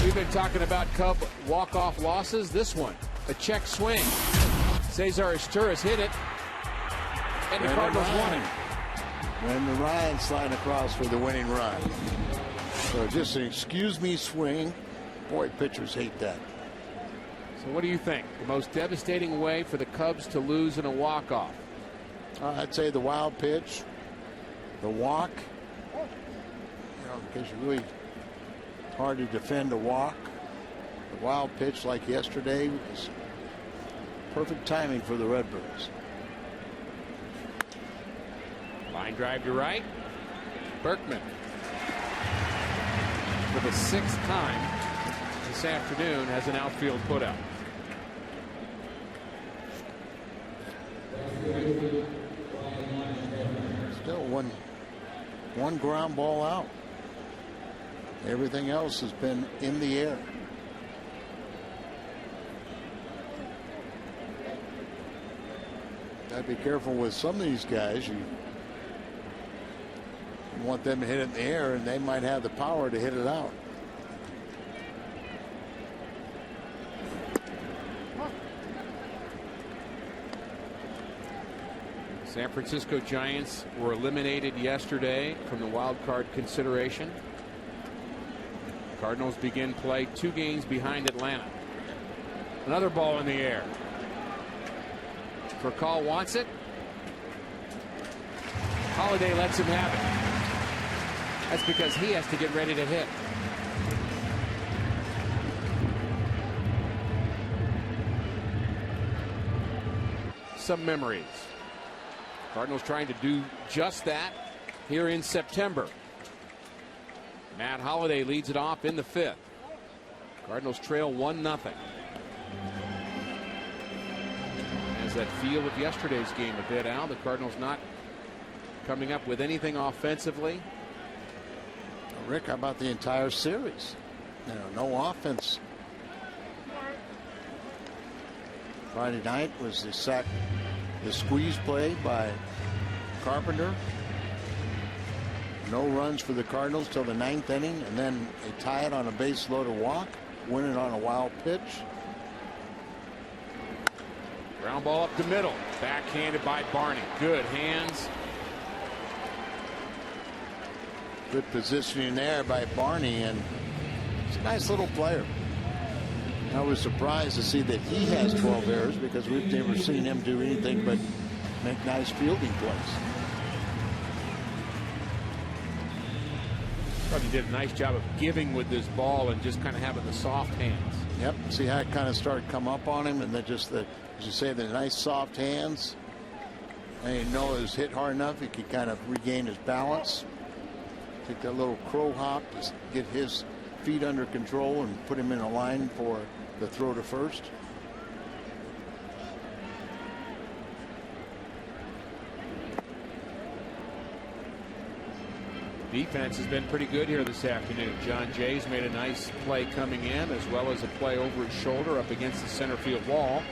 We've been talking about Cub walk-off losses. This one, a check swing. Cesar Izturis hit it, and the Cardinals won it. And Ryan sliding across for the winning run. So just an excuse me swing. Boy, pitchers hate that. So what do you think? The most devastating way for the Cubs to lose in a walk-off? I'd say the wild pitch, the walk. Because you really hard to defend a walk. The wild pitch like yesterday was perfect timing for the Redbirds. Line drive to right. Berkman for the 6th time this afternoon has an outfield putout. Still one ground ball out. Everything else has been in the air. Gotta be careful with some of these guys. You want them to hit it in the air, and they might have the power to hit it out. San Francisco Giants were eliminated yesterday from the wild card consideration. Cardinals begin play 2 games behind Atlanta. Another ball in the air. Furcal wants it. Holiday lets him have it. That's because he has to get ready to hit. Some memories. Cardinals trying to do just that here in September. Matt Holliday leads it off in the 5th. Cardinals trail 1-0. As that feel of yesterday's game a bit, Al. The Cardinals not coming up with anything offensively. Rick, how about the entire series? No offense. Friday night was the squeeze play by Carpenter. No runs for the Cardinals till the 9th inning, and then they tie it on a base loaded walk, win it on a wild pitch. Ground ball up the middle, backhanded by Barney. Good hands. Good positioning there by Barney, and it's a nice little player. I was surprised to see that he has 12 errors because we've never seen him do anything but make nice fielding plays. Thought he did a nice job of giving with this ball and just kind of having the soft hands. Yep. See how it kind of started to come up on him, and then just the, as you say, the nice soft hands. And you know it was hit hard enough, he could kind of regain his balance. Take that little crow hop, just get his feet under control and put him in a line for the throw to first. Defense has been pretty good here this afternoon. John Jay's made a nice play coming in, as well as a play over his shoulder up against the center field wall.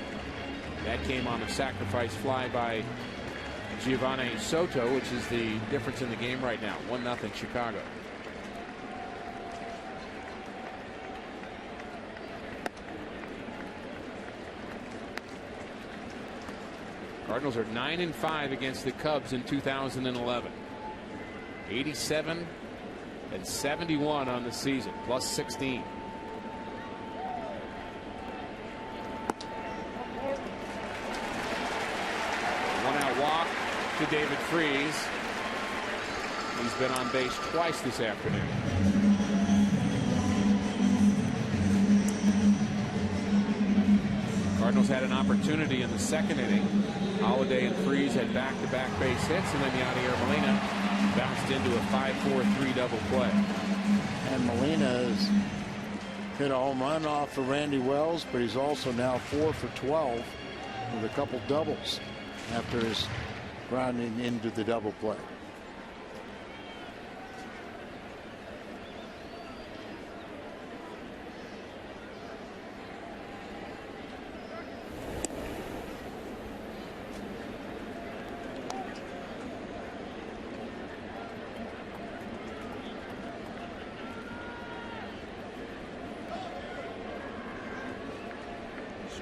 That came on a sacrifice fly by Giovanni Soto, which is the difference in the game right now. 1-0 Chicago. Cardinals are 9-5 against the Cubs in 2011. 87 and 71 on the season, plus 16. One-out walk to David Freese. He's been on base twice this afternoon. Cardinals had an opportunity in the 2nd inning. Holiday and Freese had back-to-back base hits, and then Yadier Molina bounced into a 5-4-3 double play. And Molina has hit a home run off of Randy Wells, but he's also now 4 for 12 with a couple doubles after his grounding into the double play.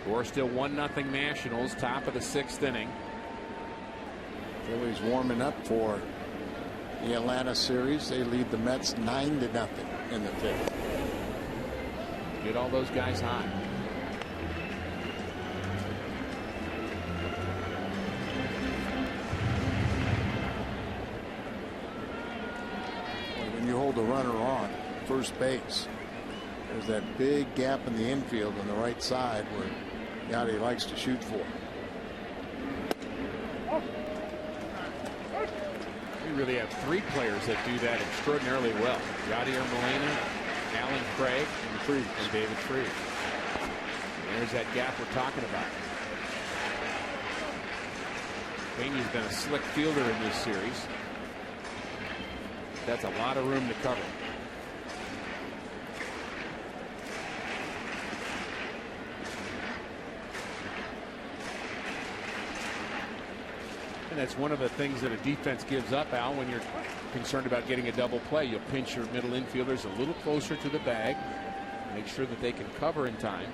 Score still 1-0 Nationals, top of the 6th inning. Phillies warming up for the Atlanta series. They lead the Mets 9-0 in the 5th. Get all those guys hot. When you hold the runner on first base, there's that big gap in the infield on the right side where Yachty likes to shoot for. We really have 3 players that do that extraordinarily well. Yadier Molina, Alan Craig, and David Freese. And there's that gap we're talking about. Peña's been a slick fielder in this series. That's a lot of room to cover. And that's one of the things that a defense gives up, Al, when you're concerned about getting a double play. You'll pinch your middle infielders a little closer to the bag, make sure that they can cover in time.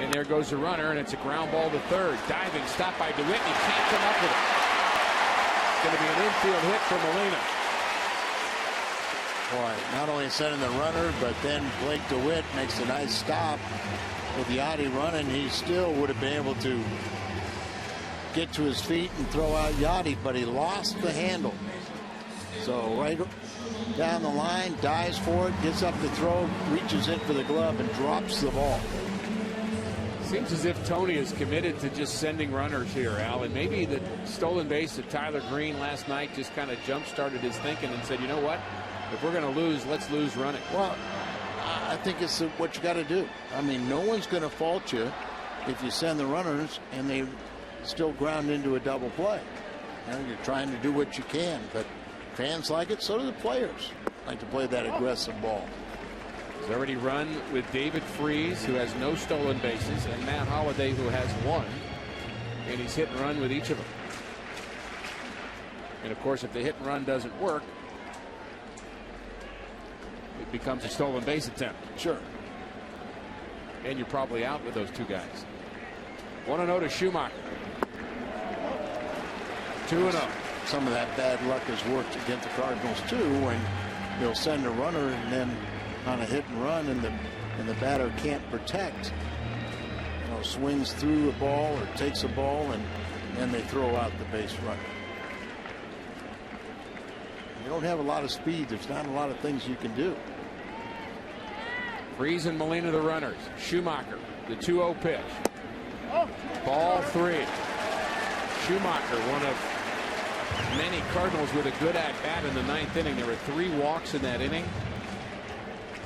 And there goes the runner, and it's a ground ball to third. Diving, stopped by DeWitt, and he can't come up with it. It's going to be an infield hit for Molina. Boy, not only sending the runner, but then Blake DeWitt makes a nice stop with Yachty running. He still would have been able to get to his feet and throw out Yachty, but he lost the handle. So right down the line, dives for it, gets up to throw, reaches in for the glove, and drops the ball. Seems as if Tony is committed to just sending runners here, Al, and maybe the stolen base of Tyler Green last night just kind of jump-started his thinking and said, you know what, if we're going to lose, let's lose running. Well, I think it's what you got to do. I mean, no one's going to fault you if you send the runners and they still ground into a double play. You know, you're trying to do what you can, but fans like it, so do the players. Like to play that aggressive ball. He's already run with David Freese, who has no stolen bases, and Matt Holliday, who has 1. And he's hit and run with each of them. And of course, if the hit and run doesn't work, it becomes a stolen base attempt. Sure. And you're probably out with those 2 guys. 1-0 to Schumacher. 2-0. Some of that bad luck has worked against the Cardinals too, when they'll send a runner and then on a hit and run, and the batter can't protect. You know, swings through a ball or takes a ball, and then they throw out the base runner. You don't have a lot of speed. There's not a lot of things you can do. Freese and Molina the runners. Schumacher, the 2-0 pitch. Ball 3. Schumacher, one of many Cardinals with a good at-bat in the 9th inning. There were 3 walks in that inning.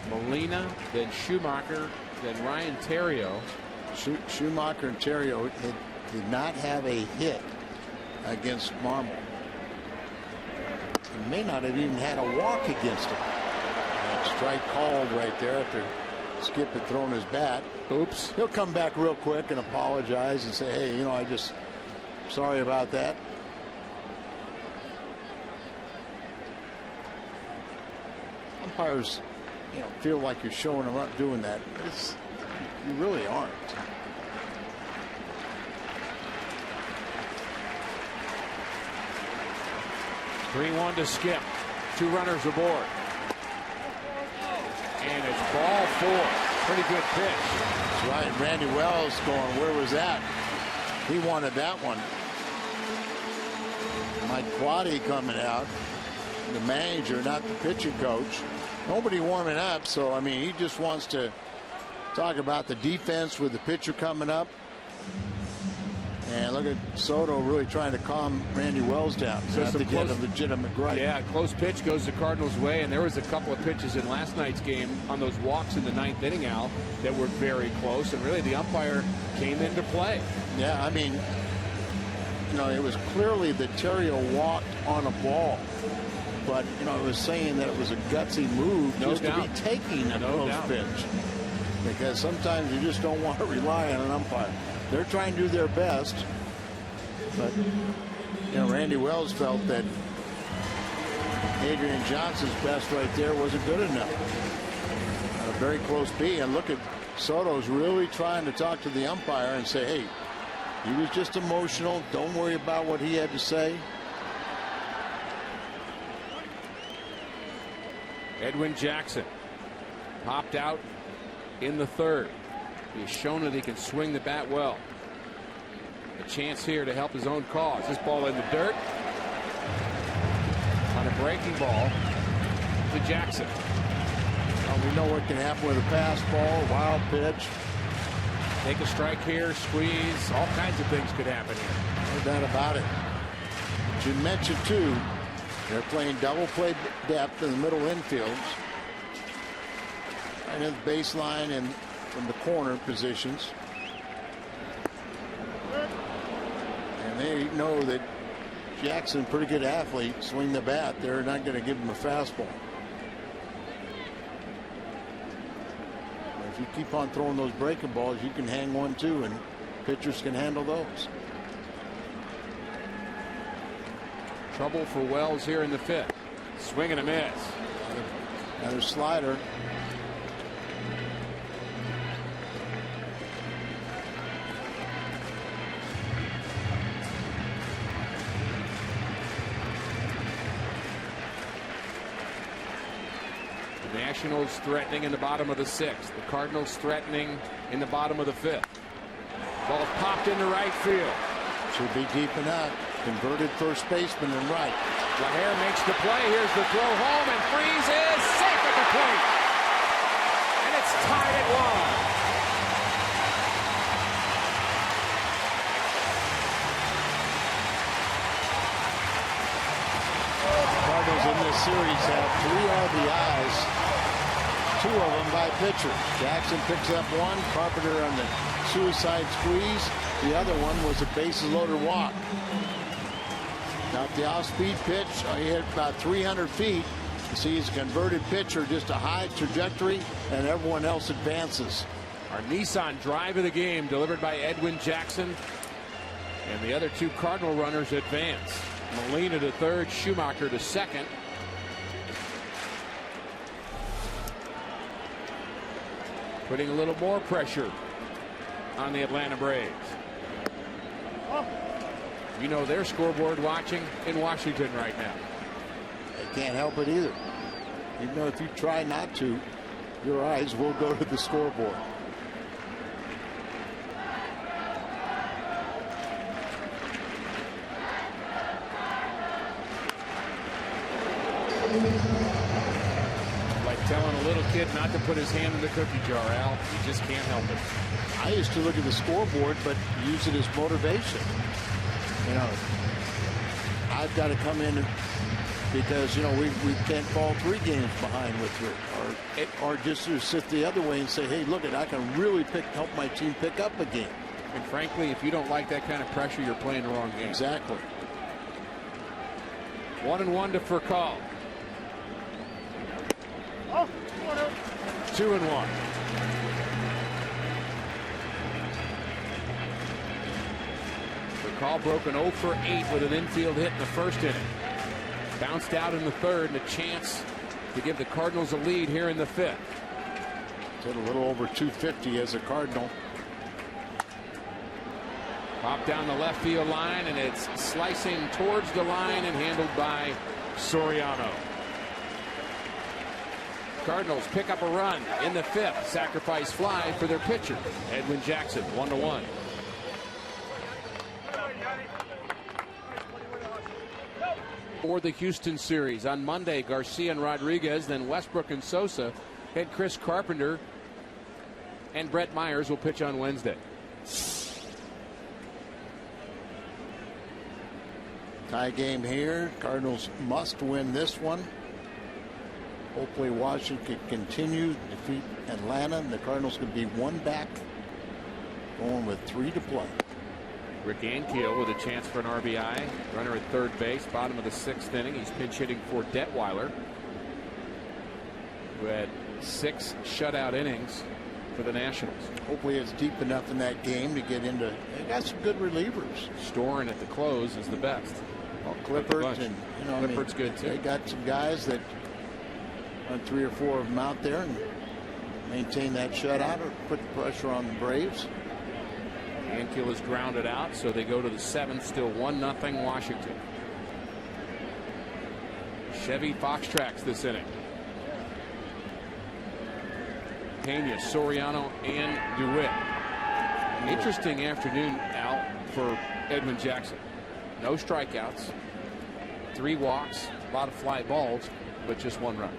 Molina, then Schumacher, then Ryan Theriot. Schumacher and Theriot did not have a hit against Marmol. He may not have even had a walk against him. Strike called right there after Skip had thrown his bat. Oops. He'll come back real quick and apologize and say, hey, you know, sorry about that. Umpires, you know, feel like you're showing them up doing that. You really aren't. Three-1 to Skip. 2 runners aboard. And it's ball 4. Pretty good pitch. That's right. Randy Wells going, where was that? He wanted that one. Mike Quaddy coming out. The manager, not the pitching coach. Nobody warming up, so I mean, he just wants to talk about the defense with the pitcher coming up. And look at Soto really trying to calm Randy Wells down. Just to get a legitimate gripe. Yeah, close pitch goes the Cardinals' way, and there was a couple of pitches in last night's game on those walks in the 9th inning, Al, that were very close, and really the umpire came into play. Yeah, I mean, you know, it was clearly that Theriot walked on a ball. But, you know, it was saying that it was a gutsy move just to be taking a close pitch. Because sometimes you just don't want to rely on an umpire. They're trying to do their best. But, you know, Randy Wells felt that Adrian Johnson's best right there wasn't good enough. A very close B. And look at Soto's really trying to talk to the umpire and say, hey, he was just emotional. Don't worry about what he had to say. Edwin Jackson popped out in the third. He's shown that he can swing the bat well. A chance here to help his own cause. This ball in the dirt on a breaking ball to Jackson. Well, we know what can happen with a fastball, wild pitch. Take a strike here, squeeze. All kinds of things could happen here. No doubt about it. But you mentioned too, they're playing double play depth in the middle infields, right at the baseline and from the corner positions. And they know that Jackson, pretty good athlete, swing the bat. They're not going to give him a fastball. If you keep on throwing those breaking balls, you can hang one too, and pitchers can handle those. Trouble for Wells here in the fifth. Swing and a miss. Another slider. The Nationals threatening in the bottom of the sixth. The Cardinals threatening in the bottom of the fifth. Ball popped into right field. Should be deep enough. Converted first baseman and right. LaHair makes the play. Here's the throw home, and Freese is safe at the plate. And it's tied at one. The Cardinals in this series have 3 RBIs, 2 of them by pitchers. Jackson picks up one. Carpenter on the suicide squeeze. The other one was a bases loaded walk. Got the off-speed pitch. He hit about 300 feet. You see he's a converted pitcher, just a high trajectory, and everyone else advances. Our Nissan drive of the game delivered by Edwin Jackson. And the other 2 Cardinal runners advance. Molina to third, Schumacher to second. Putting a little more pressure on the Atlanta Braves. You know their scoreboard watching in Washington right now. They can't help it either. Even though if you try not to, your eyes will go to the scoreboard. Like telling a little kid not to put his hand in the cookie jar, Al. You just can't help it. I used to look at the scoreboard, but use it as motivation. You know, I've got to come in because, you know, we can't fall 3 games behind with 3, or just sit the other way and say, hey, look, I can really help my team pick up a game. And frankly, if you don't like that kind of pressure, you're playing the wrong game. Exactly. 1-1 to Furcal. 2-1. Furcal broke an 0 for 8 with an infield hit in the first inning. Bounced out in the third, and a chance to give the Cardinals a lead here in the fifth. Hit a little over 250 as a Cardinal. Popped down the left field line, and it's slicing towards the line and handled by Soriano. Cardinals pick up a run in the fifth. Sacrifice fly for their pitcher, Edwin Jackson. 1-1. For the Houston series on Monday, Garcia and Rodriguez, then Westbrook and Sosa. Head Chris Carpenter and Brett Myers will pitch on Wednesday. Tie game here. Cardinals must win this one. Hopefully Washington can continue to defeat Atlanta, and the Cardinals can be 1 back, going with 3 to play. Rick Ankiel with a chance for an RBI. Runner at third base, bottom of the 6th inning. He's pinch hitting for Detweiler, who had 6 shutout innings for the Nationals. Hopefully it's deep enough in that game to get into. They got some good relievers. Storin at the close is the best. Well, Clippard, and you know, Clippard's good too. They got some guys that run 3 or 4 of them out there, and maintain that shutout or put the pressure on the Braves. Ankiel is grounded out, so they go to the 7th, still 1-0 Washington. Chevy Fox tracks this inning. Pena, Soriano, and DeWitt. Interesting afternoon, Al, for Edwin Jackson. No strikeouts, 3 walks, a lot of fly balls, but just 1 run.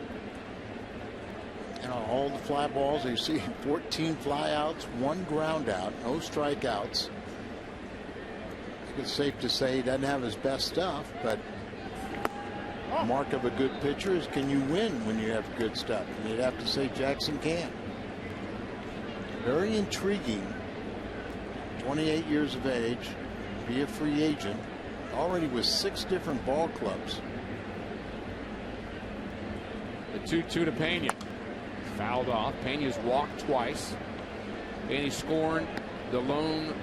And on all the fly balls, you see 14 flyouts, 1 ground out, no strikeouts. I think it's safe to say he doesn't have his best stuff, but mark of a good pitcher is, can you win when you have good stuff? And you'd have to say Jackson can. Very intriguing. 28 years of age, be a free agent, already with 6 different ball clubs. The 2-2 to Pena. Fouled off. Pena's walked twice, and he scored the lone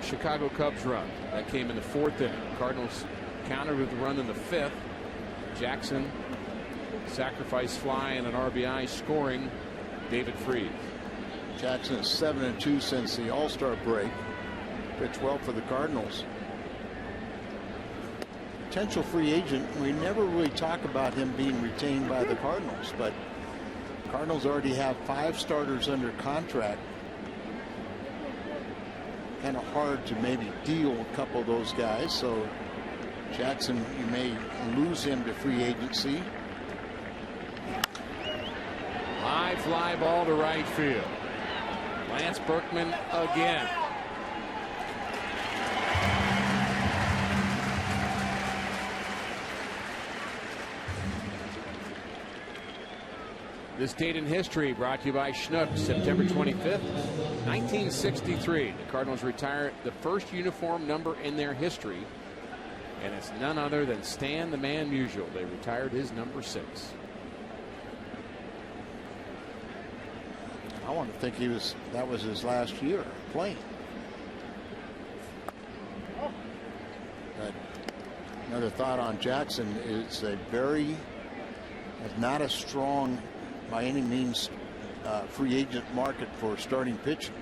Chicago Cubs run. That came in the 4th inning. Cardinals countered with the run in the 5th. Jackson, sacrifice fly and an RBI, scoring David Freed. Jackson is 7-2 since the All-Star break. Pitched well for the Cardinals. Potential free agent. We never really talk about him being retained by the Cardinals, but Cardinals already have 5 starters under contract. Kind of hard to maybe deal a couple of those guys. So Jackson, you may lose him to free agency. High fly ball to right field. Lance Berkman again. This date in history brought to you by Schnucks. September 25th, 1963. The Cardinals retired the first uniform number in their history, and it's none other than Stan the Man Musial. They retired his number 6. I want to think that was his last year playing. But another thought on Jackson is not a strong by any means free agent market for starting pitching.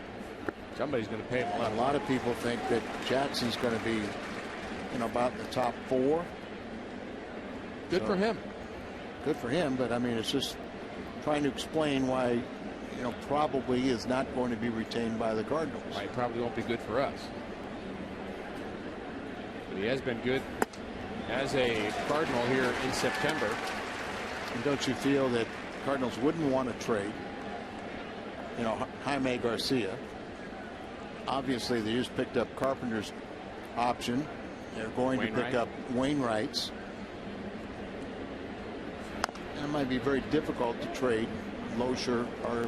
Somebody's going to pay him a lot. A lot of people think that Jackson's going to be, about the top 4. Good for him. Good for him, but I mean, it's just trying to explain why, probably is not going to be retained by the Cardinals. Right, probably won't be good for us. But he has been good as a Cardinal here in September. And don't you feel that Cardinals wouldn't want to trade, Jaime Garcia? Obviously, they just picked up Carpenter's option. They're going to pick up Wainwright's. And it might be very difficult to trade Loescher or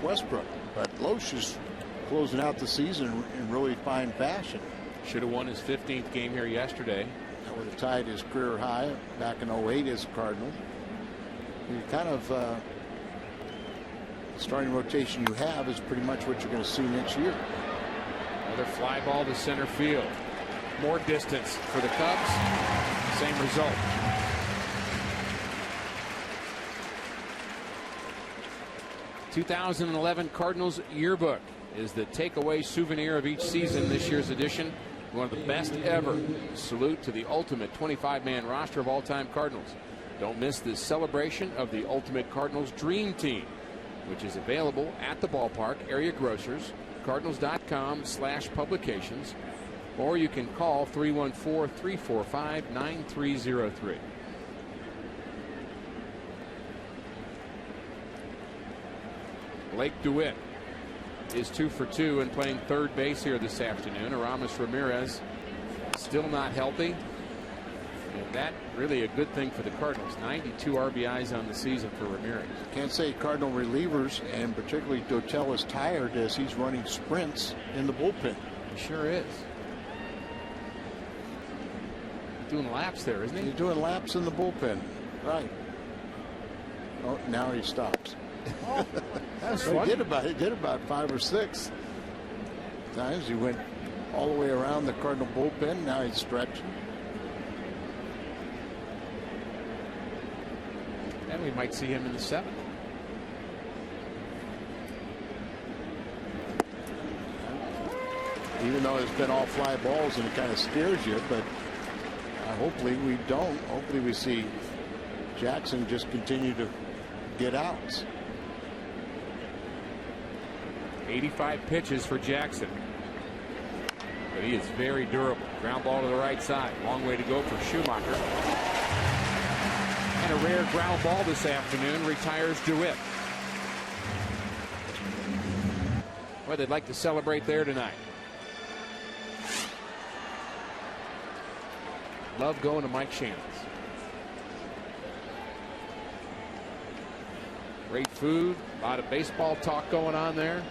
Westbrook, but Loescher's closing out the season in really fine fashion. Should have won his 15th game here yesterday. That would have tied his career high back in 08 as a Cardinal. You kind of starting rotation you have is pretty much what you're going to see next year. Another fly ball to center field. More distance for the Cubs. Same result. "2011 Cardinals Yearbook" is the takeaway souvenir of each season. This year's edition, one of the best ever. Salute to the ultimate 25-man roster of all-time Cardinals. Don't miss this celebration of the ultimate Cardinals Dream Team, which is available at the ballpark, area grocers, cardinals.com/publications, or you can call 314-345-9303. Blake DeWitt is 2 for 2 and playing third base here this afternoon. Aramis Ramirez still not healthy. And that really a good thing for the Cardinals. 92 RBIs on the season for Ramirez. Can't say Cardinal relievers, and particularly Dotel, is tired as he's running sprints in the bullpen. He sure is. Doing laps there, isn't he? He's doing laps in the bullpen. Right. Oh, now he stops. Oh, that was So fun. he did about 5 or 6 times. He went all the way around the Cardinal bullpen. Now he's stretching. And we might see him in the 7th. even though it's been all fly balls and it kind of scares you, but hopefully we don't. Hopefully we see Jackson just continue to get outs. 85 pitches for Jackson. But he is very durable. Ground ball to the right side. Long way to go for Schumacher. And a rare ground ball this afternoon retires DeWitt. Well, they'd like to celebrate there tonight. Love going to Mike Shannon's. Great food. A lot of baseball talk going on there.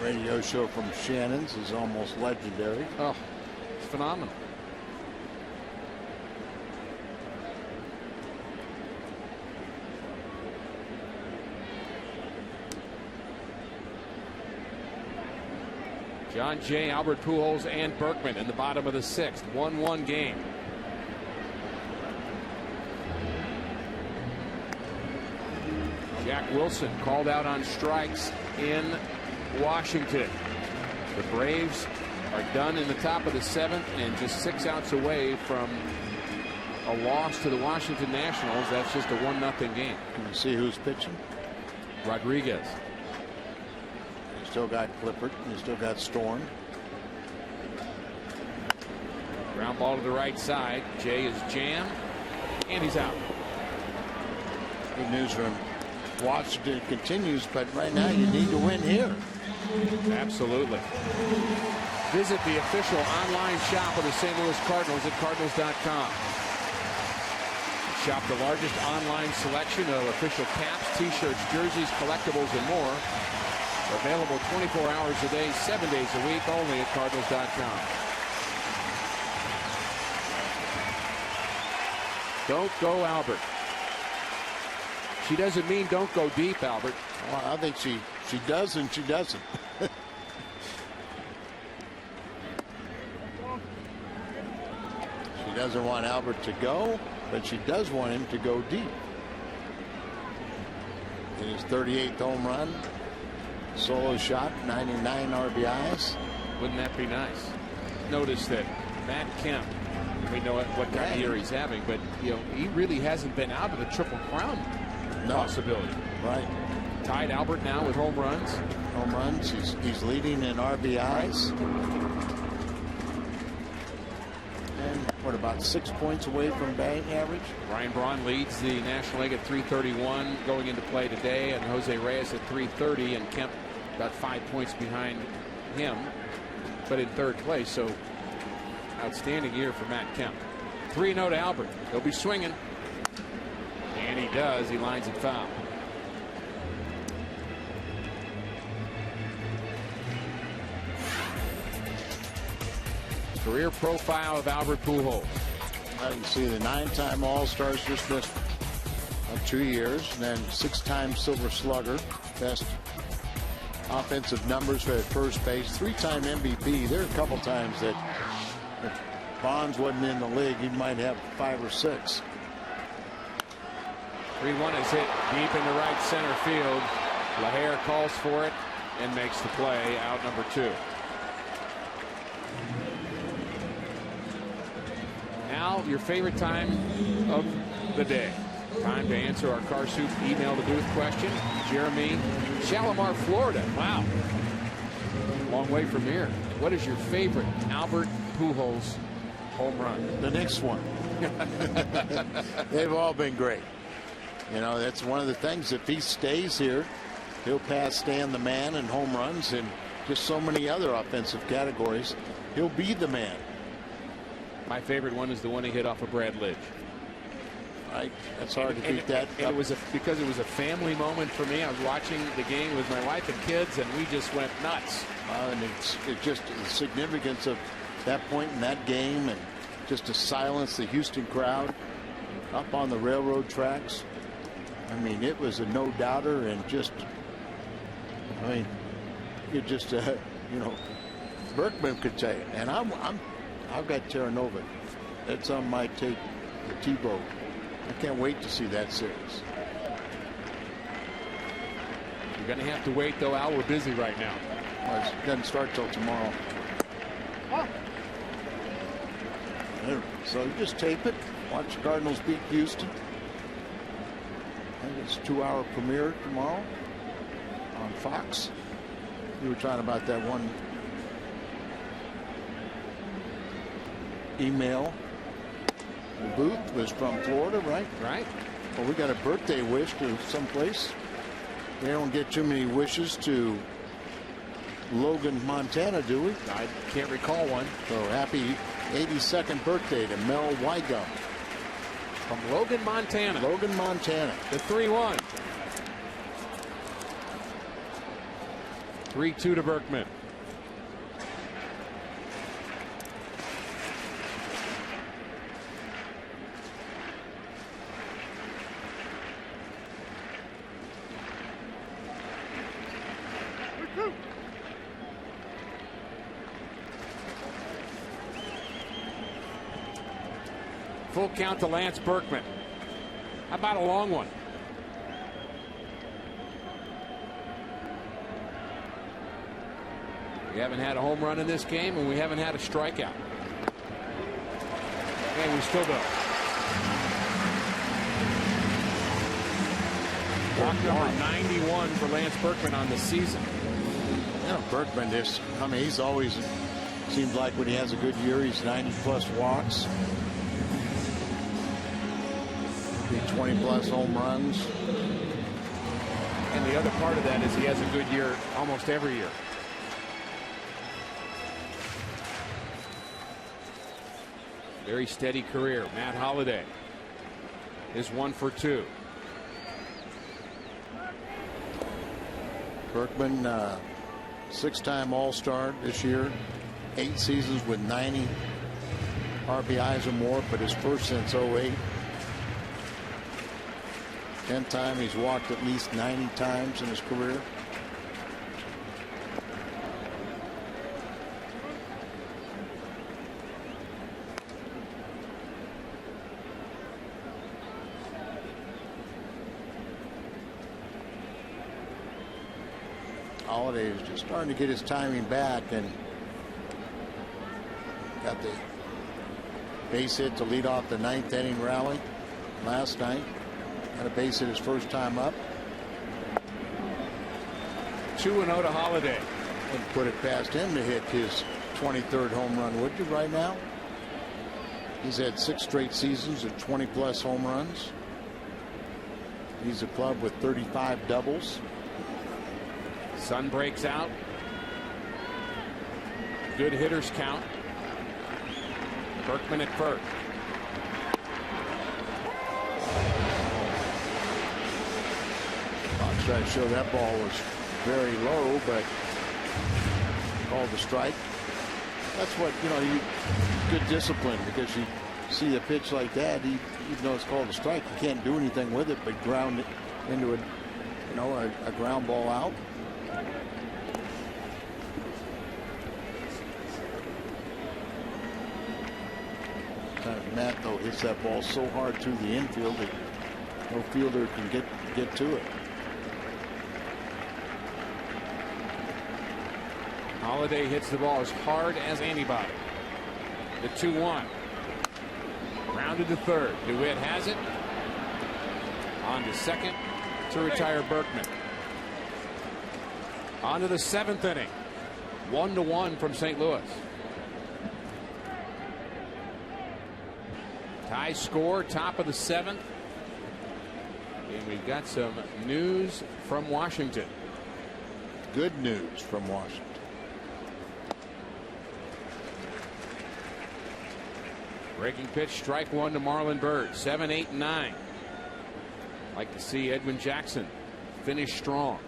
Radio show from Shannon's is almost legendary. Oh, it's phenomenal. John Jay, Albert Pujols, and Berkman in the bottom of the 6th. 1-1 game. Jack Wilson called out on strikes in Washington. The Braves are done in the top of the 7th and just 6 outs away from a loss to the Washington Nationals. That's just a 1-0 game. Can you see who's pitching? Rodriguez. You still got Clippard. You still got Storm. Ground ball to the right side. Jay is jammed, and he's out. Good news from Washington continues, but right now you need to win here. Absolutely. Visit the official online shop of the St. Louis Cardinals at cardinals.com. Shop the largest online selection of official caps, t-shirts, jerseys, collectibles, and more. Available 24 hours a day, 7 days a week, only at cardinals.com. Don't go, Albert. She doesn't mean don't go deep, Albert. Well, I think she does and she doesn't. She doesn't want Albert to go, but she does want him to go deep. In his 38th home run, solo shot, 99 RBIs. Wouldn't that be nice? Notice that Matt Kemp, we know what kind of year he's having, but you know he really hasn't been out of the Triple Crown possibility. Right. Tied Albert now with home runs. Home runs. He's leading in RBIs. And what, about 6 points away from batting average? Ryan Braun leads the National League at 331 going into play today, and Jose Reyes at 330, and Kemp about 5 points behind him, but in third place. So outstanding year for Matt Kemp. 3-0 to Albert. He'll be swinging. And he does. He lines it foul. Career profile of Albert Pujols. You see the 9-time All-Stars, just missed 2 years, and then 6-time Silver Slugger, best offensive numbers for at first base, 3-time MVP. There are a couple times that if Bonds wasn't in the league, he might have 5 or 6. 3-1 is hit deep into right center field. LaHair calls for it and makes the play. Out number 2. Now your favorite time of the day. Time to answer our Car Soup email the booth question. Jeremy, Shalimar, Florida. Wow. Long way from here. What is your favorite Albert Pujols home run? The next one. They've all been great. You know, that's one of the things. If he stays here, he'll pass Stan the Man in home runs and just so many other offensive categories. He'll be the man. My favorite one is the one he hit off of Brad Lidge. Right. That's hard to beat that. And it was because it was a family moment for me. I was watching the game with my wife and kids, and we just went nuts. And it's just the significance of that point in that game, and just to silence the Houston crowd up on the railroad tracks. I mean, it was a no-doubter, and just, I mean, you just, you know, Berkman could say, and I've got Terranova. It's on my tape, the T-Boat. I can't wait to see that series. You're going to have to wait, though, Al. We're busy right now. Well, it doesn't start till tomorrow. So you just tape it. Watch the Cardinals beat Houston. I think it's a 2-hour premiere tomorrow on Fox. You were talking about that one email. The booth was from Florida, right? Right. Well, we got a birthday wish to someplace. We don't get too many wishes to Logan, Montana, do we? I can't recall one. So happy 82nd birthday to Mel Wygum. From Logan, Montana. Logan, Montana. The 3-1. 3-2 to Berkman. Full count to Lance Berkman. How about a long one? We haven't had a home run in this game, and we haven't had a strikeout. And we still don't. Walk number 91 for Lance Berkman on the season. You know, Berkman, he's always seems like when he has a good year, he's 90+ walks. 20+ home runs. And the other part of that is he has a good year almost every year. Very steady career. Matt Holliday is 1 for 2. Berkman, 6-time All-Star this year, 8 seasons with 90 RBIs or more, but his first since 08. 10th time he's walked at least 90 times in his career. Holliday is just starting to get his timing back and got the base hit to lead off the 9th inning rally last night. Got a base hit his first time up. 2-0 to Holliday. Wouldn't put it past him to hit his 23rd home run, would you, right now? He's had 6 straight seasons of 20+ home runs. He's a club with 35 doubles. Sun breaks out. Good hitters count. Berkman at first. Tried to show that ball was very low, but called the strike. That's what, good discipline, because you see a pitch like that, even though it's called a strike, you can't do anything with it but ground it into a ground ball out. Sometimes Matt, though, hits that ball so hard through the infield that no fielder can get to it. Holliday hits the ball as hard as anybody. The 2-1. Rounded to third. DeWitt has it. On to second to retire Berkman. On to the 7th inning. 1-1 from St. Louis. Tie score, top of the 7th. And we've got some news from Washington. Good news from Washington. Breaking pitch, strike 1 to Marlon Byrd. 7, 8, 9. Like to see Edwin Jackson finish strong.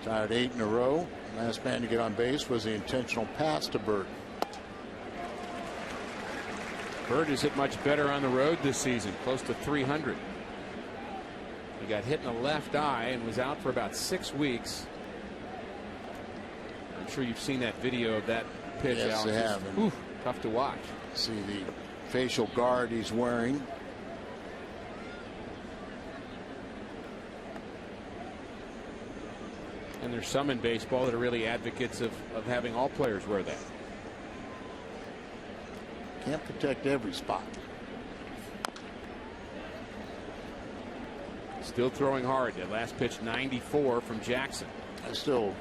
Tied 8 in a row. Last man to get on base was the intentional pass to Byrd. Byrd has hit much better on the road this season, close to 300. He got hit in the left eye and was out for about 6 weeks. I'm sure you've seen that video of that pitch. Yes, Alex. they have. Whew, tough to watch. See the facial guard he's wearing. And there's some in baseball that are really advocates of having all players wear that. Can't protect every spot. Still throwing hard. That last pitch 94 from Jackson. I still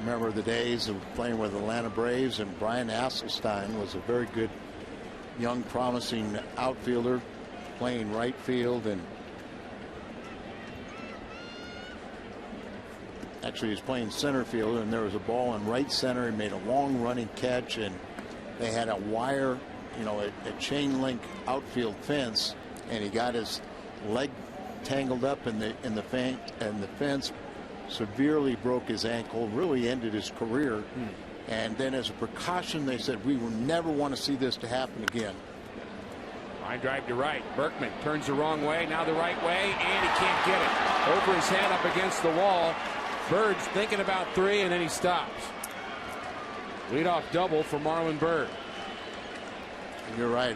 remember the days of playing with the Atlanta Braves, and Brian Asselstein was a very good young promising outfielder playing right field, and actually he's playing center field, and there was a ball in right center. He made a long running catch, and they had a wire, a chain link outfield fence, and he got his leg tangled up in the fence, severely broke his ankle, really ended his career. And then as a precaution, they said, we will never want to see this to happen again. Line drive to right. Berkman turns the wrong way, now the right way, and he can't get it. Over his head up against the wall. Bird's thinking about 3, and then he stops. Leadoff double for Marlon Byrd. You're right.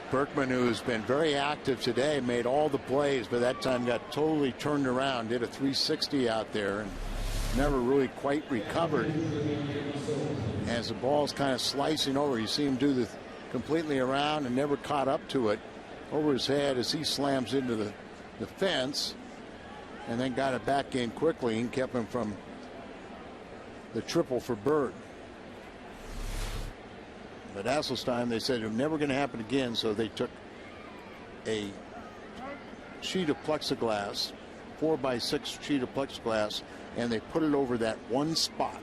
Berkman, who's been very active today, made all the plays, but that time got totally turned around, did a 360 out there, and never really quite recovered. As the ball's kind of slicing over, you see him do the completely around and never caught up to it over his head as he slams into the fence, and then got it back in quickly and kept him from the triple for Byrd. But Asselstein, they said it was never going to happen again, so they took a sheet of plexiglass, 4x6 sheet of plexiglass, and they put it over that one spot.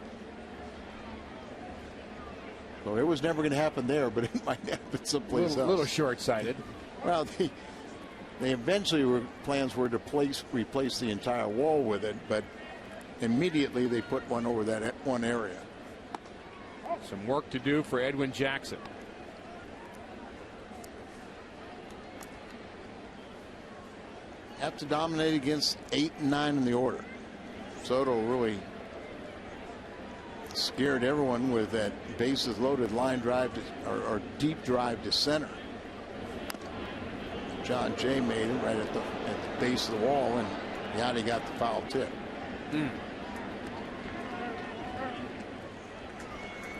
So it was never going to happen there, but it might happen someplace else. A little short-sighted. Well, they eventually plans were to replace the entire wall with it, but immediately they put one over that one area. Some work to do for Edwin Jackson. Have to dominate against 8 and 9 in the order. Soto really scared everyone with that bases loaded line drive or deep drive to center. John Jay made it right at the base of the wall, and Yachty got the foul tip.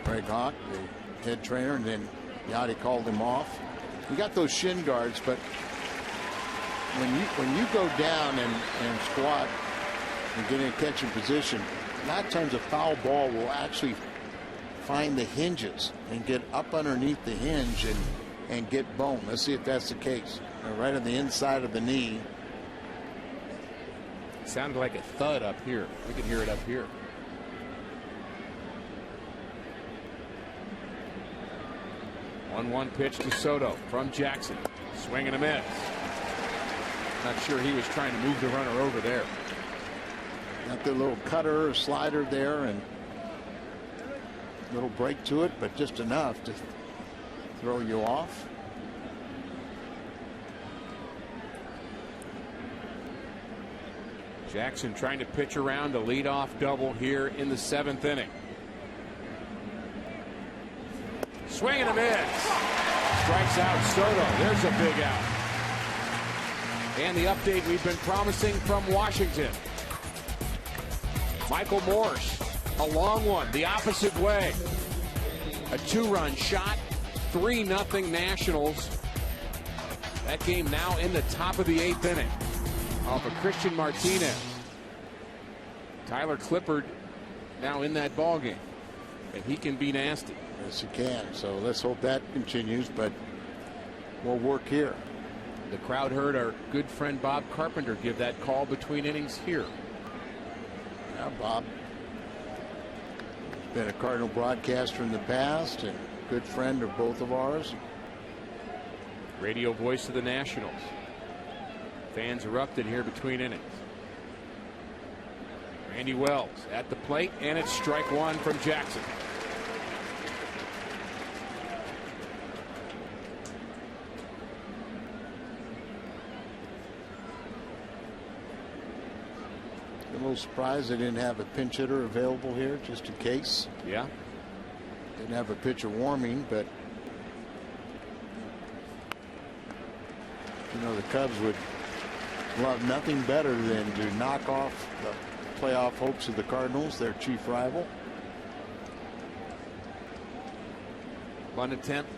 Greg Hawk, the head trainer, and then Yachty called him off. You got those shin guards, but when you go down and squat and get in a catching position, a lot of times a foul ball will actually find the hinges and get up underneath the hinge and get bone. Let's see if that's the case. Right on the inside of the knee. Sounded like a thud up here. We can hear it up here. One pitch to Soto from Jackson. Swing and a miss. Not sure he was trying to move the runner over there. Got the little cutter or slider there, and a little break to it, but just enough to throw you off. Jackson trying to pitch around a leadoff double here in the 7th inning. Swing and a miss. Strikes out Soto. There's a big out. And the update we've been promising from Washington. Michael Morse, a long one, the opposite way. A 2-run shot, 3-0 Nationals. That game now in the top of the 8th inning. Off of Christian Martinez. Tyler Clippard now in that ball game, and he can be nasty. Yes, he can. So let's hope that continues, but more work here. The crowd heard our good friend Bob Carpenter give that call between innings here. Now, Bob has been a Cardinal broadcaster in the past and a good friend of both of ours. Radio voice of the Nationals. Fans erupted here between innings. Randy Wells at the plate, and it's strike one from Jackson. A little surprised they didn't have a pinch hitter available here just in case. Yeah. Didn't have a pitcher warming, but the Cubs would love nothing better than to knock off the playoff hopes of the Cardinals, their chief rival. Bunt attempt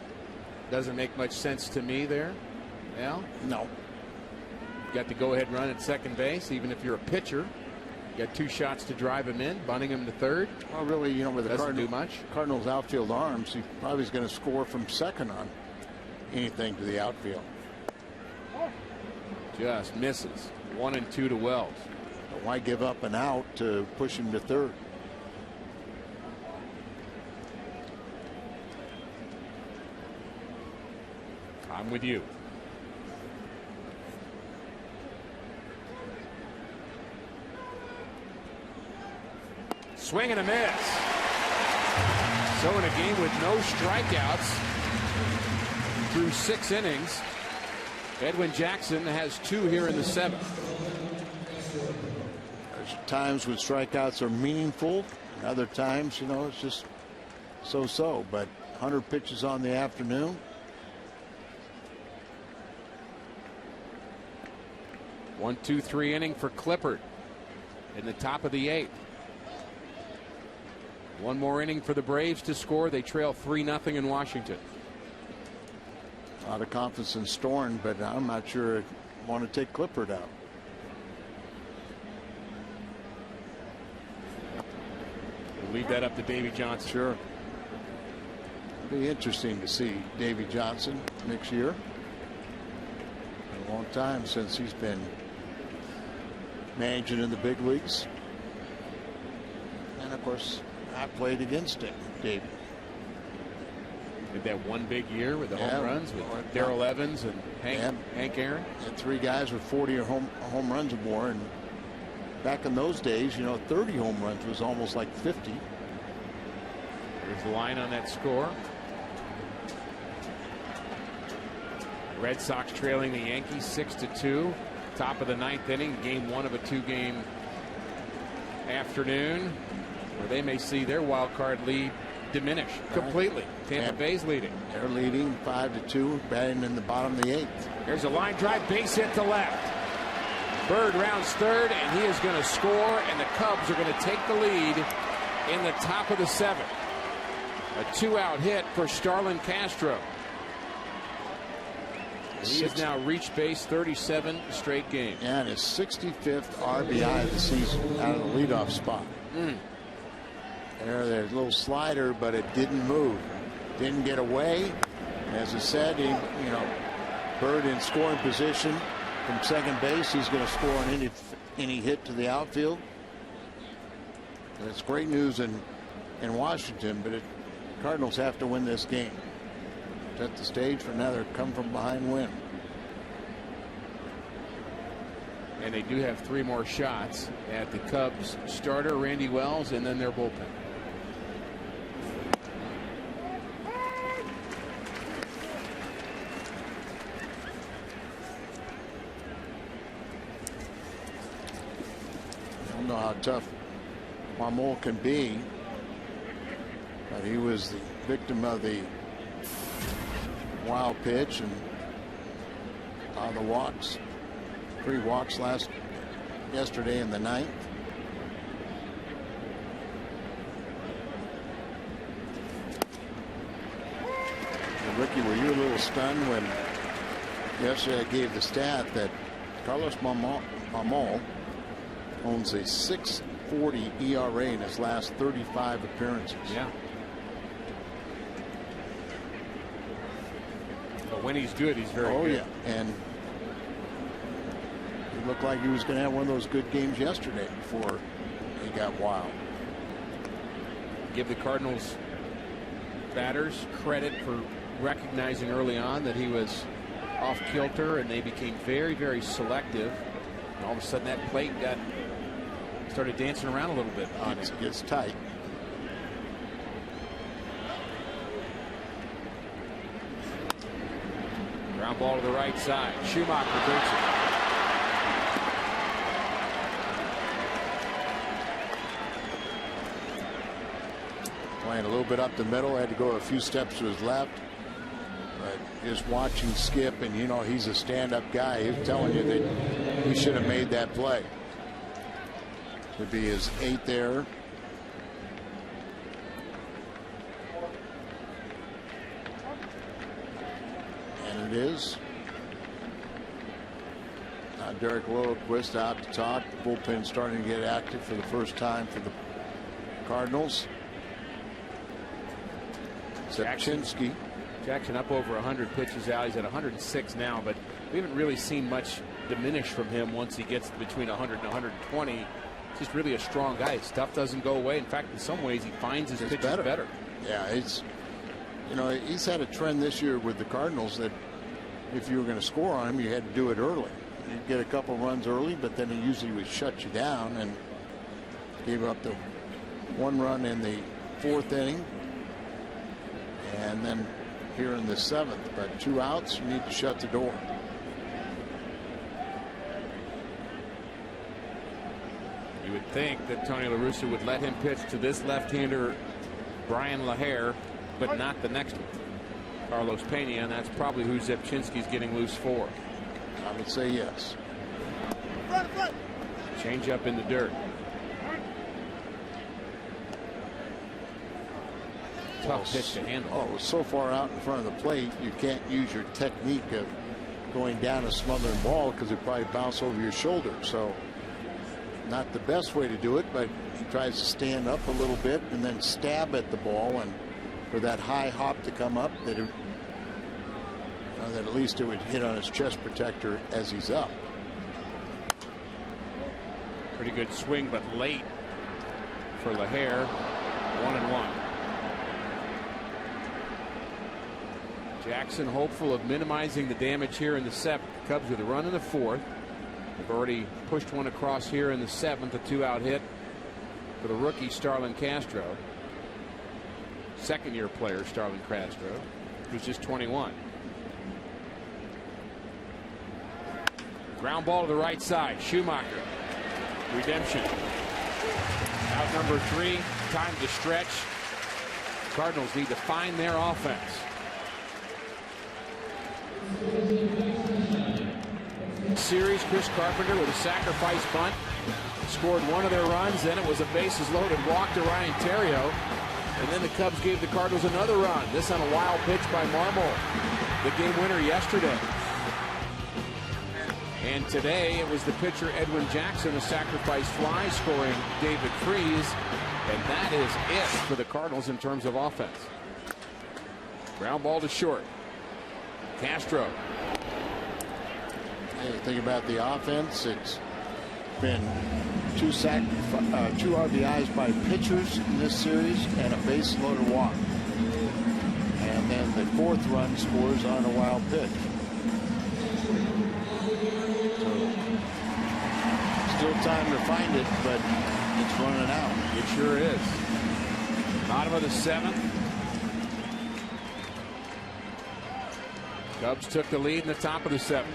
doesn't make much sense to me there. Al? No. You got the go-ahead run at second base, even if you're a pitcher. You got 2 shots to drive him in, bunting him to third. Well, really, you know, with the doesn't do much. Cardinals outfield arms, he probably is going to score from second on anything to the outfield. Just misses. 1 and 2 to Wells. But why give up an out to push him to third? I'm with you. Swing and a miss. So in a game with no strikeouts through 6 innings, Edwin Jackson has 2 here in the 7th. There's times when strikeouts are meaningful, and other times, you know, it's just so-so. But 100 pitches on the afternoon. One, 2, 3 inning for Clippard in the top of the 8th. One more inning for the Braves to score. They trail 3-0 in Washington. A lot of confidence in Storen, but I'm not sure I want to take Clippard out. We'll leave that up to Davy Johnson. Sure. Be interesting to see Davy Johnson next year. Been a long time since he's been managing in the big leagues. And of course, I played against him, Davey. Did that one big year with the home runs with Darrell Evans and Hank Aaron. And 3 guys with 40 or home runs or more. And back in those days, you know, 30 home runs was almost like 50. There's the line on that score. Red Sox trailing the Yankees 6-2. Top of the 9th inning, game 1 of a 2-game afternoon, where they may see their wild card lead diminish completely. Tampa Bay's leading. They're leading 5-2, batting in the bottom of the 8th. There's a line drive, base hit to left. Bird rounds third, and he is going to score, and the Cubs are going to take the lead in the top of the 7th. A 2-out hit for Starlin Castro. He has now reached base 37 straight games. And his 65th RBI of the season out of the leadoff spot. There's a little slider, but it didn't move. Didn't get away. As I said, Bird in scoring position from second base. He's going to score on any hit to the outfield. And it's great news in Washington, but Cardinals have to win this game. Set the stage for another come from behind win. And they do have 3 more shots at the Cubs starter Randy Wells and then their bullpen. I don't know how tough Marmol can be, but he was the victim of the wild pitch and the walks, 3 walks yesterday in the 9th. And Ricky, were you a little stunned when yesterday I gave the stat that Carlos Marmol owns a 6.40 ERA in his last 35 appearances? Yeah. When he's good, he's very good. Oh, yeah. And it looked like he was going to have one of those good games yesterday before he got wild. Give the Cardinals batters credit for recognizing early on that he was off kilter, and they became very, very selective. And all of a sudden that plate started dancing around a little bit on it. It gets tight. Ground ball to the right side. Schumacher takes it. Playing a little bit up the middle, had to go a few steps to his left. But just watching Skip, and he's a stand-up guy. He's telling you that he should have made that play. Would be his 8th error. And it is. Derek Lilliquist out to talk. The bullpen starting to get active for the first time for the Cardinals. Jackson up over 100 pitches out. He's at 106 now, but we haven't really seen much diminish from him once he gets between 100 and 120. He's just really a strong guy. His stuff doesn't go away. In fact, in some ways, he finds his pitches better. Yeah, it's, you know, he's had a trend this year with the Cardinals that if you were going to score on him, you had to do it early. You'd get a couple runs early, but then he usually would shut you down, and gave up the 1 run in the 4th inning. And then here in the 7th, but 2 outs, you need to shut the door. You would think that Tony La Russa would let him pitch to this left-hander, Brian LaHare, but not the next one, Carlos Pena, and that's probably who Zepchinski's getting loose for. I would say yes. Change up in the dirt. Tough pitch to handle. Oh, it was so far out in front of the plate, you can't use your technique of going down a smothering ball because it probably bounce over your shoulder. So not the best way to do it, but he tries to stand up a little bit and then stab at the ball, and for that high hop to come up, that at least it would hit on his chest protector as he's up. Pretty good swing, but late for LaHare. 1-1. Jackson hopeful of minimizing the damage here in the 7th. Cubs with a run in the 4th. They've already pushed one across here in the 7th, a 2-out hit for the rookie Starlin Castro. Second-year player Starlin Castro, who's just 21. Ground ball to the right side. Schumacher. Redemption. Out number 3. Time to stretch. Cardinals need to find their offense. Series, Chris Carpenter with a sacrifice bunt scored one of their runs. Then it was a bases loaded walk to Ryan Theriot, and then the Cubs gave the Cardinals another run. This on a wild pitch by Marmol, the game winner yesterday. And today it was the pitcher Edwin Jackson, a sacrifice fly, scoring David Freese, and that is it for the Cardinals in terms of offense. Ground ball to short. Castro. Hey, think about the offense. It's been 2 RBIs by pitchers in this series and a base loaded walk. And then the 4th run scores on a wild pitch. So still time to find it, but it's running out. It sure is. Bottom of the 7th. Cubs took the lead in the top of the 7th.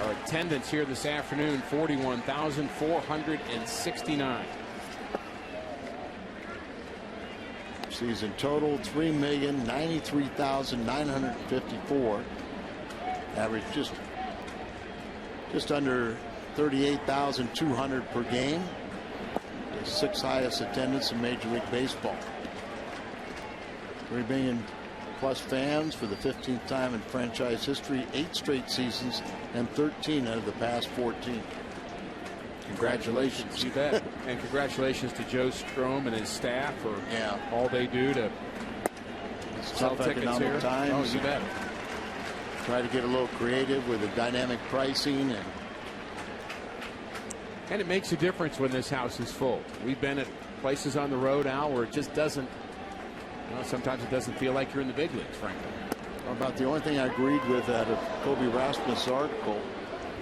Our attendance here this afternoon, 41,469. Season total 3,093,954. Average just under 38,200 per game. The 6th highest attendance in Major League Baseball. 3 million plus fans for the 15th time in franchise history, 8 straight seasons, and 13 out of the past 14. Congratulations. You bet. And congratulations to Joe Strom and his staff for all they do to sell tickets here. Times. Oh, you bet. Try to get a little creative with the dynamic pricing, and it makes a difference when this house is full. We've been at places on the road, Al, where it just doesn't. Sometimes it doesn't feel like you're in the big leagues, frankly. About the only thing I agreed with out of Kobe Rasmus' article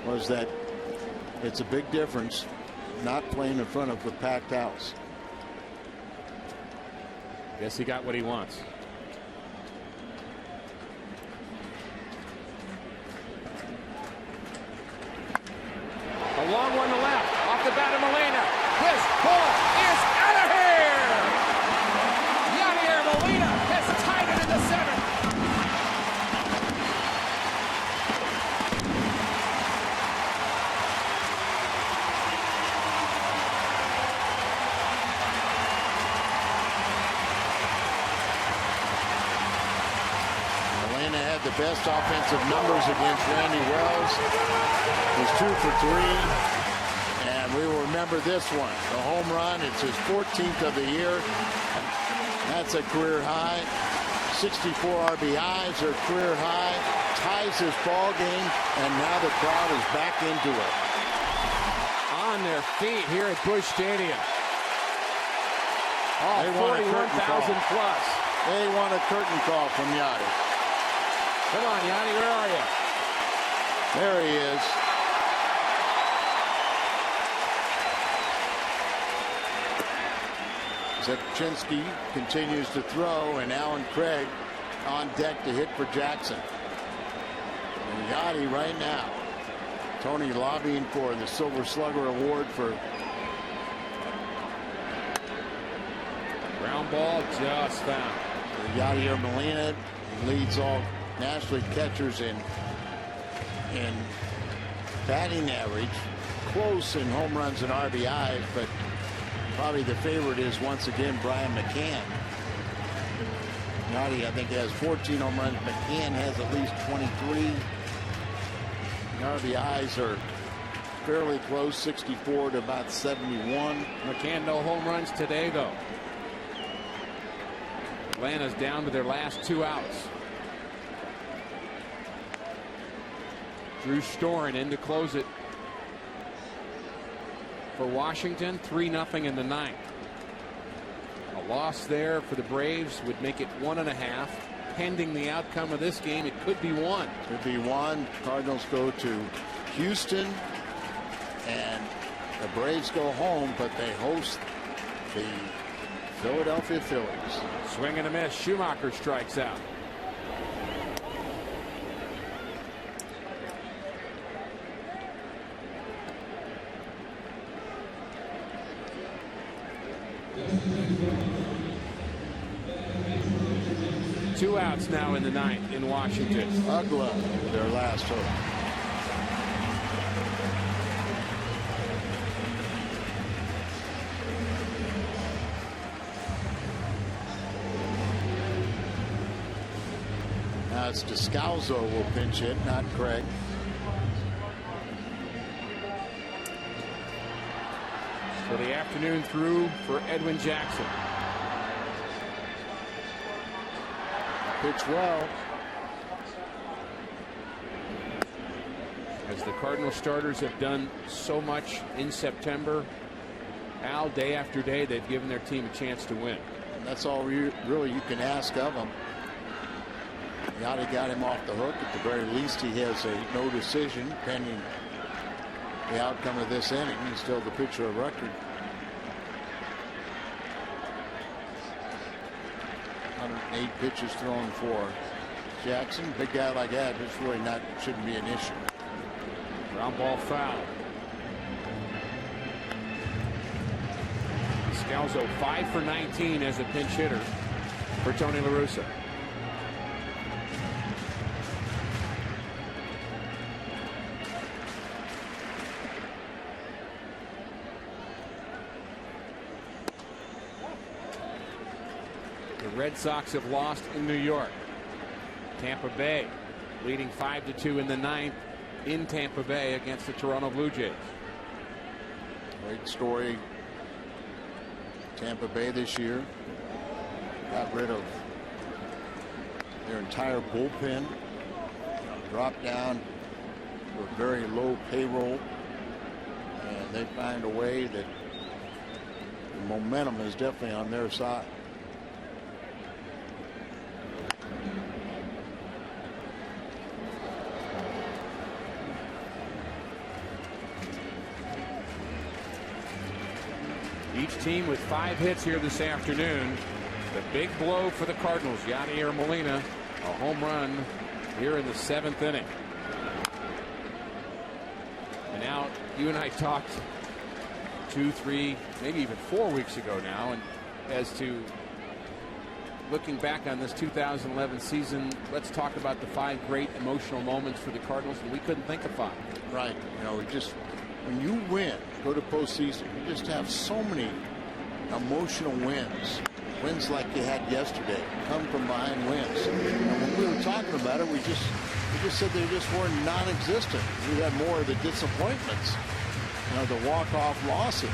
was that it's a big difference not playing in front of a packed house. Guess he got what he wants. A long one to left. Off the bat of Molina. His ball is out of here. Yadier Molina has tied it in the 7th. had the best offensive numbers against Randy Wells. Was 2 for 3. And we will remember this one, the home run. It's his 14th of the year. That's a career high. 64 RBIs are career high. Ties his ball game, and now the crowd is back into it. On their feet here at Busch Stadium. Oh, They want a curtain 41,000 call. plus. They want a curtain call from Yachty. Come on, Yachty, where are you? There he is. Zepchinski continues to throw, and Alan Craig on deck to hit for Jackson. And Yachty right now. Tony lobbying for the Silver Slugger Award for. Ground ball just found. Yadier Molina leads all National League catchers in batting average, close in home runs and RBIs, but probably the favorite is once again Brian McCann. Yachty, I think, has 14 home runs. McCann has at least 23. The RBIs are fairly close, 64 to about 71. McCann no home runs today, though. Atlanta's down to their last 2 outs. Drew Storen in to close it for Washington. 3-0 in the 9th. A loss there for the Braves would make it 1.5. Pending the outcome of this game, it could be 1. Could be 1. Cardinals go to Houston, and the Braves go home, but they host the Philadelphia Phillies. Swing and a miss. Schumacher strikes out. Two outs now in the 9th in Washington. Ugla, their last hope. Now it's Descalzo will pinch hit, not Craig. So the afternoon through for Edwin Jackson. Pitch well. As the Cardinal starters have done so much in September, Al, day after day, they've given their team a chance to win. And that's all really you can ask of them. Yachty got him off the hook. At the very least, he has a no decision pending the outcome of this inning. He's still the pitcher of record. 108 pitches thrown for Jackson. Big guy like that, it's really shouldn't be an issue. Ground ball foul. Scalzo 5 for 19 as a pinch hitter for Tony La Russa. The Red Sox have lost in New York. Tampa Bay leading 5-2 in the 9th in Tampa Bay against the Toronto Blue Jays. Great story. Tampa Bay this year got rid of their entire bullpen, dropped down to a very low payroll, and they find a way that the momentum is definitely on their side. Each team with 5 hits here this afternoon. The big blow for the Cardinals. Yadier Molina, a home run here in the 7th inning. And now you and I talked 2, 3, maybe even 4 weeks ago now, and as to looking back on this 2011 season, let's talk about the 5 great emotional moments for the Cardinals, and we couldn't think of 5. Right. You know, when you win, go to postseason, you just have so many emotional wins. Wins like you had yesterday. Come from behind wins. And when we were talking about it, we just said they just were non-existent. We had more of the disappointments, the walk-off losses.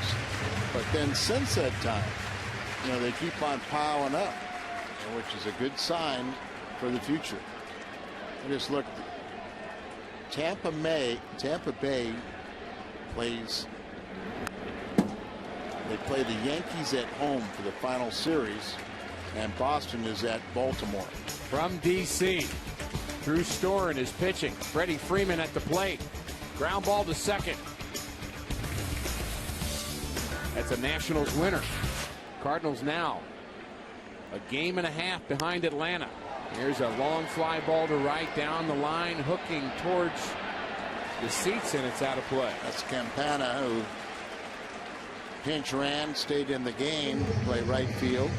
But then since that time, they keep on piling up, which is a good sign for the future. I just looked. Tampa Bay plays. They play the Yankees at home for the final series, and Boston is at Baltimore. From D.C., Drew Storen is pitching. Freddie Freeman at the plate. Ground ball to second. That's a Nationals winner. Cardinals now a game and a half behind Atlanta. Here's a long fly ball to right down the line, hooking towards the seats, and it's out of play. That's Campana, who pinch ran, stayed in the game, play right field.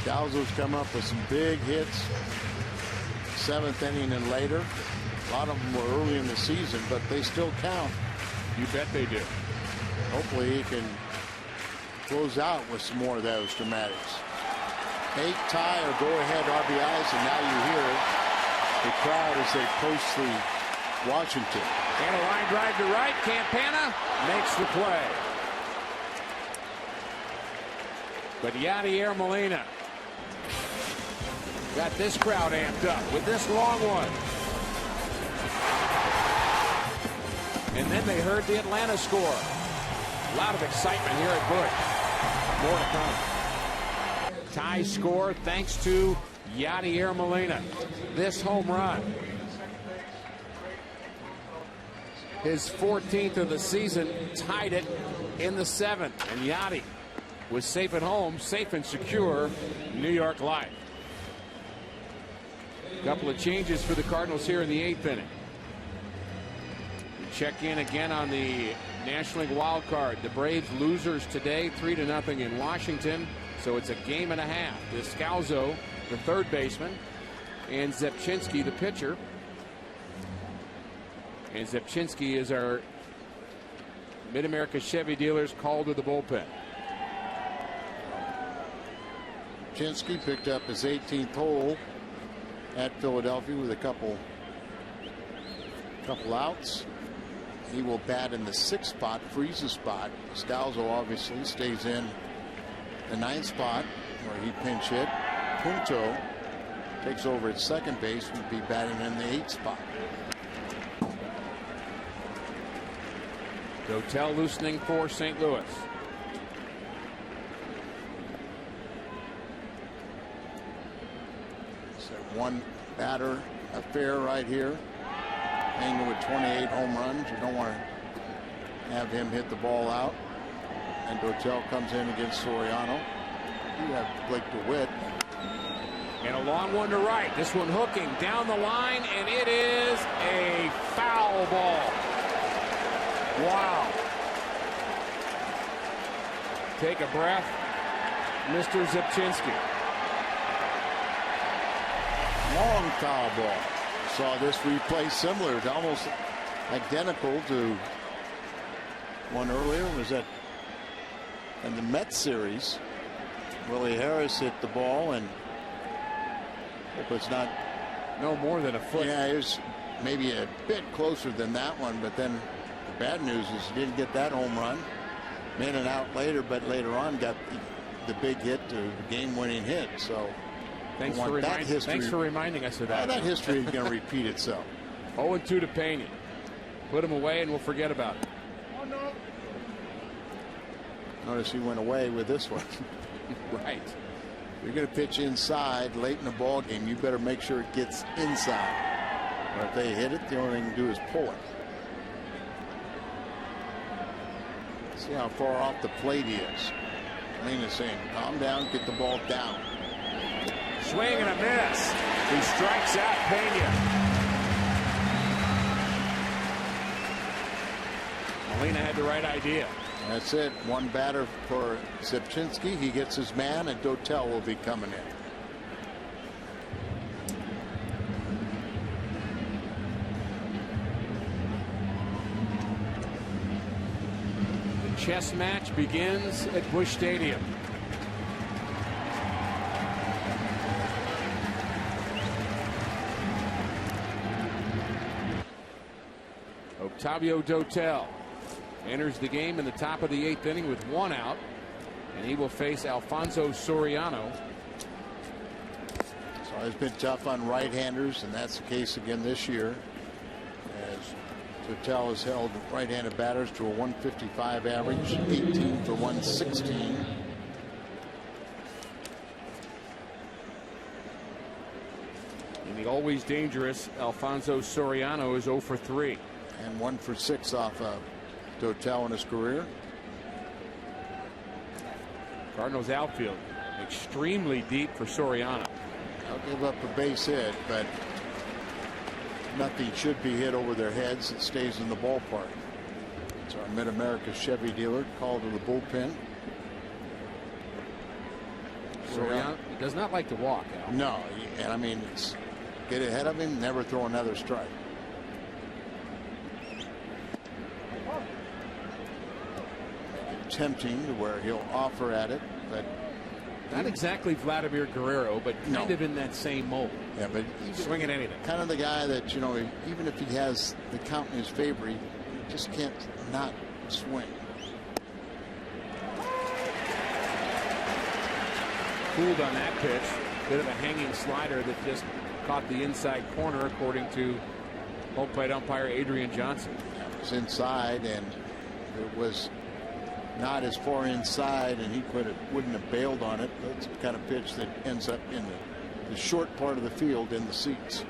Scalzo's come up with some big hits, 7th inning and later. A lot of them were early in the season, but they still count. You bet they do. Hopefully he can close out with some more of those dramatics. 8 tie or go ahead RBIs, and now you hear the crowd as they post the Washington. And a line drive to right. Campana makes the play. But Yadier Molina got this crowd amped up with this long one. And then they heard the Atlanta score. A lot of excitement here at Busch. More to come. Tie score thanks to Yadier Molina. This home run. His 14th of the season, tied it in the 7th. And Yadi was safe at home, safe and secure, New York Life. A couple of changes for the Cardinals here in the 8th inning. We check in again on the National League wild card. The Braves losers today, 3-0 in Washington. So it's a game and a half. Descalzo, the third baseman, and Zepchinski, the pitcher. And Zepchinski is our Mid-America Chevy dealers called to the bullpen. Zepchinski picked up his 18th hole at Philadelphia with a couple outs. He will bat in the 6th spot, freeze spot. Scalzo obviously stays in the 9th spot where he pinch hit. Punto takes over at second base, would be batting in the 8th spot. Dotel loosening for St. Louis. So one batter affair right here. Hanging with 28 home runs. You don't want to have him hit the ball out. And Dotel comes in against Soriano. You have Blake DeWitt. And a long one to right. This one hooking down the line, and it is a foul ball. Wow. Take a breath, Mr. Zepchinski. Long foul ball. Saw this replay similar, almost identical to one earlier. Was that in the Mets series? Willie Harris hit the ball, and hope it's not no more than a foot. Yeah, it was maybe a bit closer than that one, but then the bad news is he didn't get that home run. Made it out later, but later on got the big hit, the game-winning hit. So thanks for reminding us of that. That history is going to repeat itself. 0-2 to Pena. Put him away, and we'll forget about it. Notice he went away with this one. Right. You're going to pitch inside late in the ball game. You better make sure it gets inside. Or if they hit it, the only thing you can do is pull it. See how far off the plate he is. Lena's saying, calm down, get the ball down. Swing and a miss. He strikes out Pena. Molina had the right idea. That's it. One batter for Zepchinski. He gets his man, and Dotel will be coming in. The chess match begins at Busch Stadium. Octavio Dotel enters the game in the top of the 8th inning with 1 out, and he will face Alfonso Soriano. It's always been tough on right-handers, and that's the case again this year, as Dotel has held right-handed batters to a 155 average, 18 for 116. And the always dangerous Alfonso Soriano is 0 for 3. And 1 for 6 off of Dotel in his career. Cardinals outfield extremely deep for Soriano. I'll give up a base hit, but nothing should be hit over their heads. It stays in the ballpark. It's our Mid-America Chevy dealer called to the bullpen. Soriano does not like to walk, Al. No, and I mean, get ahead of him, never throw another strike. Tempting to where he'll offer at it, but not exactly Vladimir Guerrero, but kind of in that same mold. Yeah, but swinging anything. Kind of the guy that, you know, even if he has the count in his favor, he just can't not swing. Cooled on that pitch. Bit of a hanging slider that just caught the inside corner, according to home plate umpire Adrian Johnson. It was inside, and it was not as far inside, and he wouldn't have bailed on it. That's the kind of pitch that ends up in the short part of the field in the seats.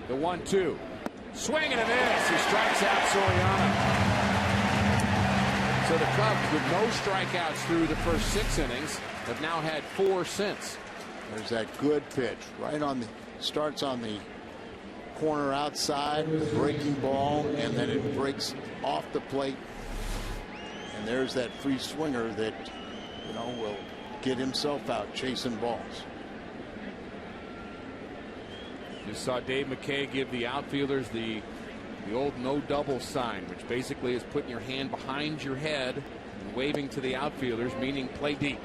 The 1-2. Swing and a miss. He strikes out Soriano. So the Cubs, with no strikeouts through the first 6 innings, have now had 4 since. There's that good pitch right on the starts on the corner outside, the breaking ball, and then it breaks off the plate. And there's that free swinger that, you know, will get himself out chasing balls. Just saw Dave McKay give the outfielders the old no double sign, which basically is putting your hand behind your head and waving to the outfielders, meaning play deep.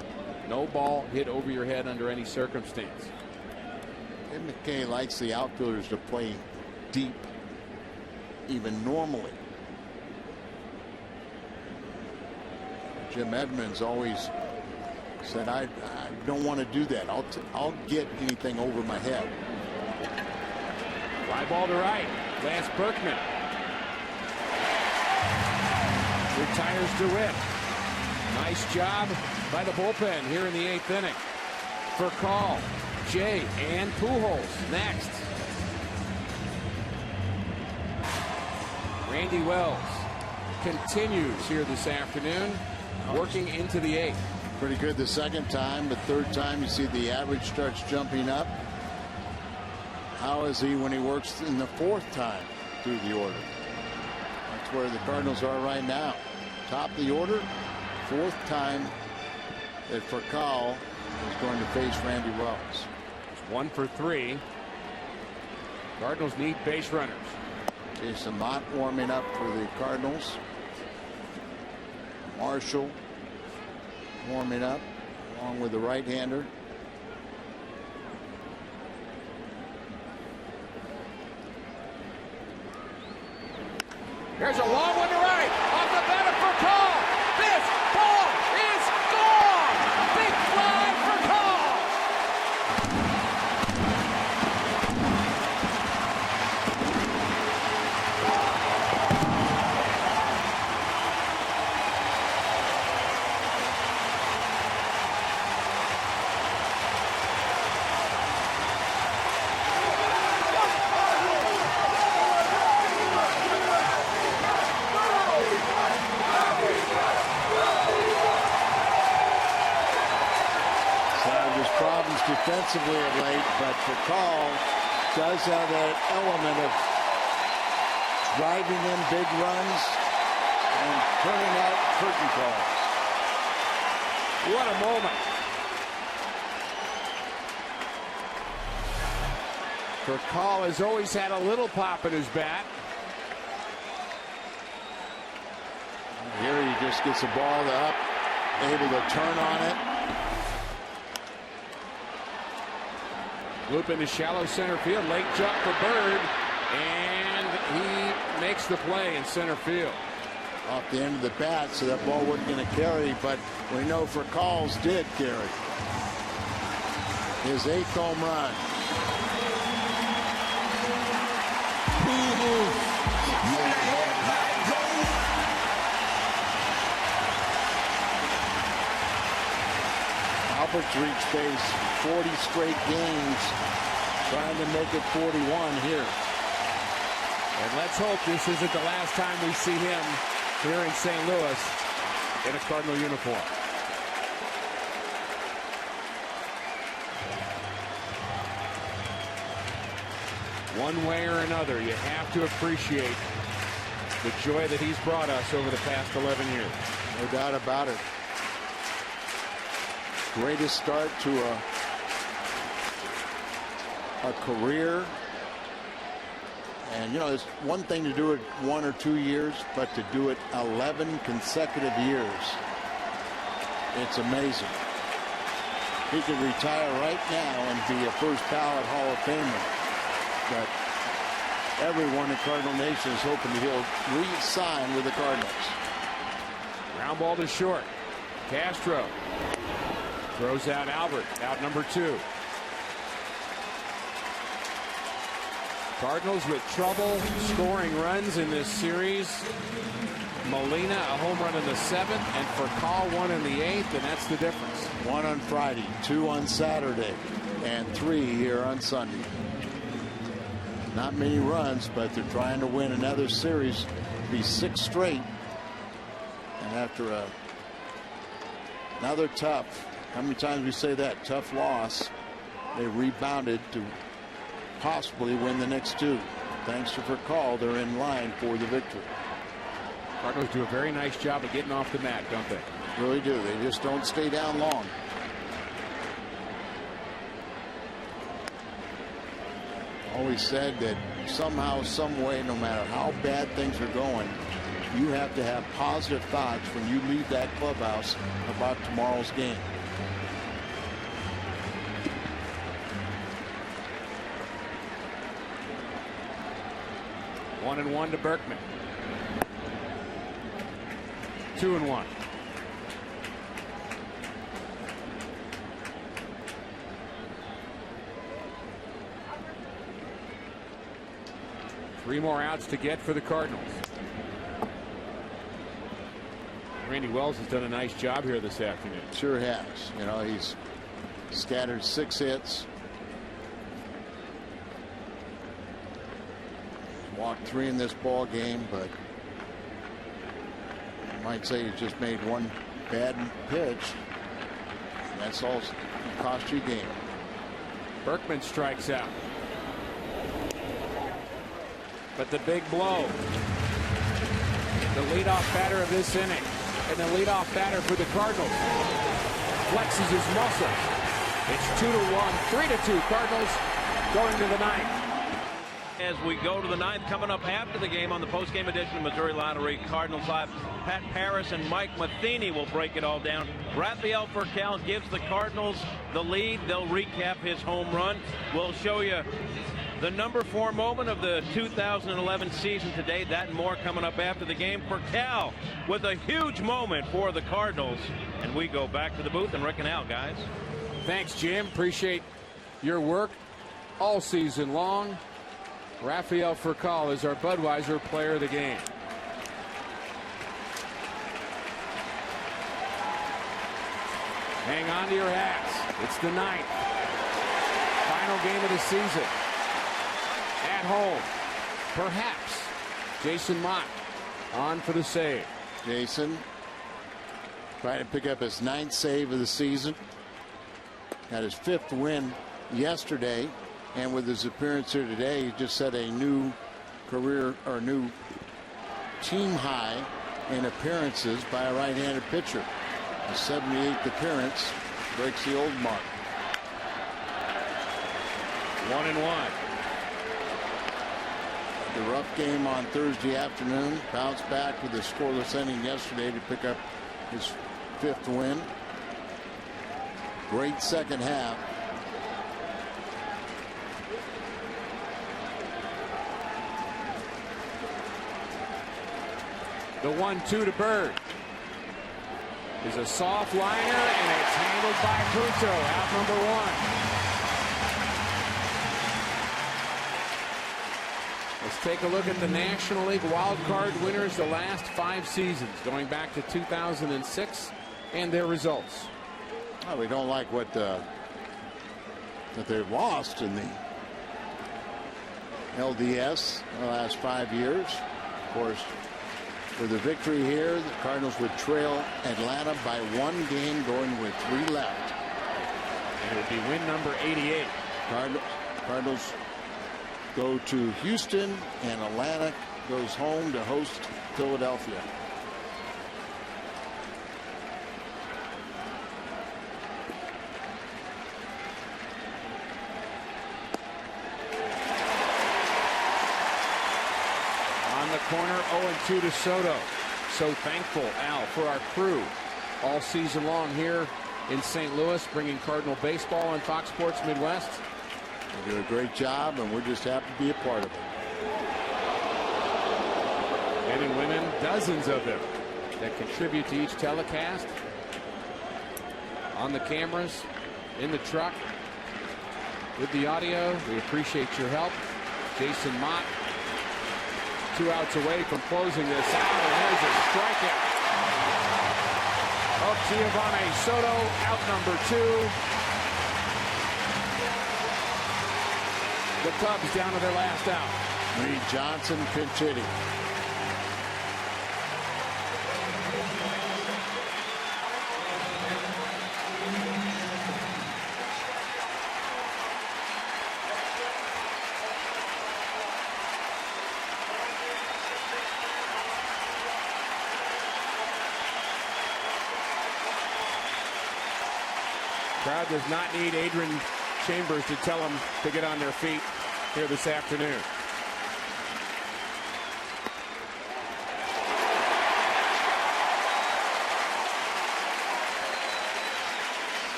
No ball hit over your head under any circumstance. Dave McKay likes the outfielders to play deep, even normally. Jim Edmonds always said, I don't want to do that. I'll get anything over my head. Fly ball to right. Lance Berkman retires DeWitt. Nice job by the bullpen here in the 8th inning. For call, Jay and Pujols next. Randy Wells continues here this afternoon, working into the 8th. Pretty good the second time, but third time you see the average starts jumping up. How is he when he works in the 4th time through the order? That's where the Cardinals are right now. Top of the order, 4th time that Furcal is going to face Randy Wells. It's 1 for 3. Cardinals need base runners. Jason Mott warming up for the Cardinals. Marshall warming up along with the right-hander. Here's a long one to right. Off the bat of Furcal. This ball is gone. Big fly Furcal. Defensively of late, but Furcal does have that element of driving in big runs and turning out curtain calls. What a moment. Furcal has always had a little pop in his bat. Here he just gets the ball up, able to turn on it. Loop into shallow center field. Late jump for Bird. And he makes the play in center field. Off the end of the bat, so that ball wasn't going to carry, but we know Furcal's did carry. His 8th home run. Albert's reached base 40 straight games, trying to make it 41 here. And let's hope this isn't the last time we see him here in St. Louis in a Cardinal uniform. One way or another, you have to appreciate the joy that he's brought us over the past 11 years. No doubt about it. Greatest start to a career. And, you know, it's one thing to do it 1 or 2 years, but to do it 11 consecutive years, it's amazing. He could retire right now and be a first ballot Hall of Famer. But everyone in Cardinal Nation is hoping that he'll re-sign with the Cardinals. Ground ball to short. Castro throws out Albert, out number 2. Cardinals with trouble scoring runs in this series. Molina a home run in the 7th, and Furcal 1 in the 8th, and that's the difference. 1 on Friday, 2 on Saturday, and 3 here on Sunday. Not many runs, but they're trying to win another series, be 6 straight. And after another tough, how many times we say that, tough loss, they rebounded to possibly win the next 2. Thanks to Furcal, they're in line for the victory. Cardinals do a very nice job of getting off the mat, don't they? Really do. They just don't stay down long. Always said that somehow, some way, no matter how bad things are going, you have to have positive thoughts when you leave that clubhouse about tomorrow's game. One and 1 to Berkman. 2 and 1. Three more outs to get for the Cardinals. Randy Wells has done a nice job here this afternoon. Sure has. You know, he's scattered 6 hits. Walked 3 in this ball game, but I might say he just made 1 bad pitch. That's all cost you a game. Berkman strikes out. But the big blow. The leadoff batter of this inning. And the leadoff batter for the Cardinals. Flexes his muscles. It's 2-1, 3-2 Cardinals going to the 9th. As we go to the 9th, coming up after the game on the post-game edition of Missouri Lottery Cardinals Live, Pat Paris and Mike Matheny will break it all down. Rafael Furcal gives the Cardinals the lead. They'll recap his home run. We'll show you the number 4 moment of the 2011 season today. That and more coming up after the game. Furcal with a huge moment for the Cardinals. And we go back to the booth and Rick and Al, guys. Thanks, Jim. Appreciate your work all season long. Rafael Furcal is our Budweiser player of the game. Hang on to your hats. It's the 9th. Final game of the season. At home. Perhaps Jason Mott on for the save. Jason trying to pick up his 9th save of the season. Had his 5th win yesterday. And with his appearance here today, he just set a new career or new team high in appearances by a right-handed pitcher. The 78th appearance breaks the old mark. 1-1. the rough game on Thursday afternoon. Bounced back with a scoreless inning yesterday to pick up his 5th win. Great second half. The 1-2 to Bird is a soft liner, and it's handled by Punto. Out number 1. Let's take a look at the National League wild card winners the last 5 seasons, going back to 2006, and their results. Well, we don't like what that they've lost in the LDS the last 5 years. Of course, for the victory here, the Cardinals would trail Atlanta by 1 game going with 3 left. And it would be win number 88. Cardinals go to Houston, and Atlanta goes home to host Philadelphia. Corner 0-2 to Soto. So thankful, Al, for our crew all season long here in St. Louis, bringing Cardinal baseball on Fox Sports Midwest. They do a great job, and we're just happy to be a part of it. Men and women, dozens of them that contribute to each telecast. On the cameras, in the truck, with the audio. We appreciate your help. Jason Mott, 2 outs away from closing this out, and there's a strikeout of Giovanni Soto, out number 2. The Cubs down to their last out. Reed Johnson pinch hitting. Crowd does not need Adrian Chambers to tell them to get on their feet here this afternoon.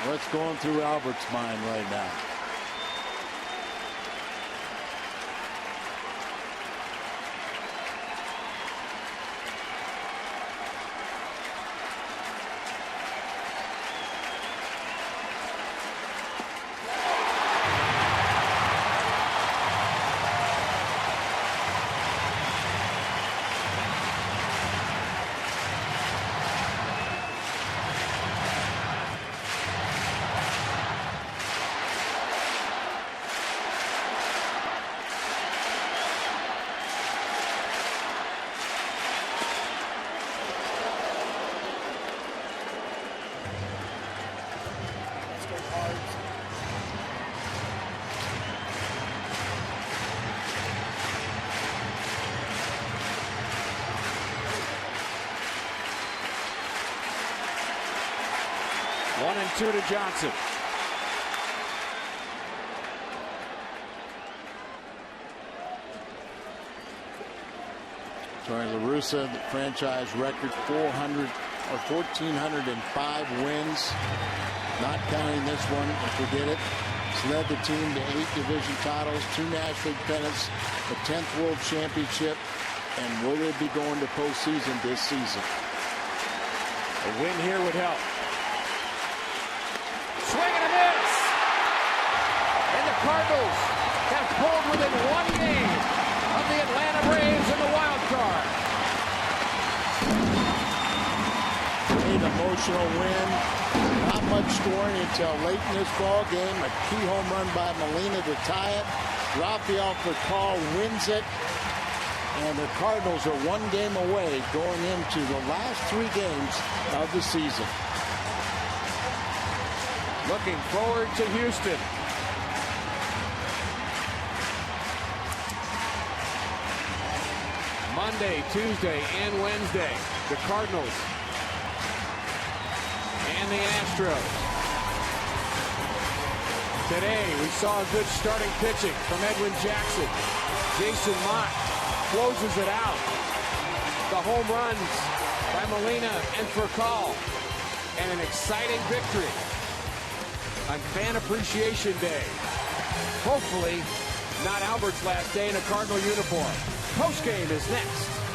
What's going through Albert's mind right now? One and 2 to Johnson. Tony La Russa, the franchise record 1,405 wins, not counting this one if we did it. He's led the team to 8 division titles, 2 National League pennants, a 10th World Championship, and will they be going to postseason this season? A win here would help. Swing and a miss! And the Cardinals have pulled within 1 game of the Atlanta Braves in the wild card. Great emotional win. Not much scoring until late in this ball game. A key home run by Molina to tie it. Rafael Furcal wins it. And the Cardinals are 1 game away going into the last 3 games of the season. Looking forward to Houston. Monday, Tuesday, and Wednesday, the Cardinals and the Astros. Today, we saw a good starting pitching from Edwin Jackson. Jason Mott closes it out. The home runs by Molina and Furcal. And an exciting victory on Fan Appreciation Day. Hopefully, not Albert's last day in a Cardinal uniform. Postgame is next.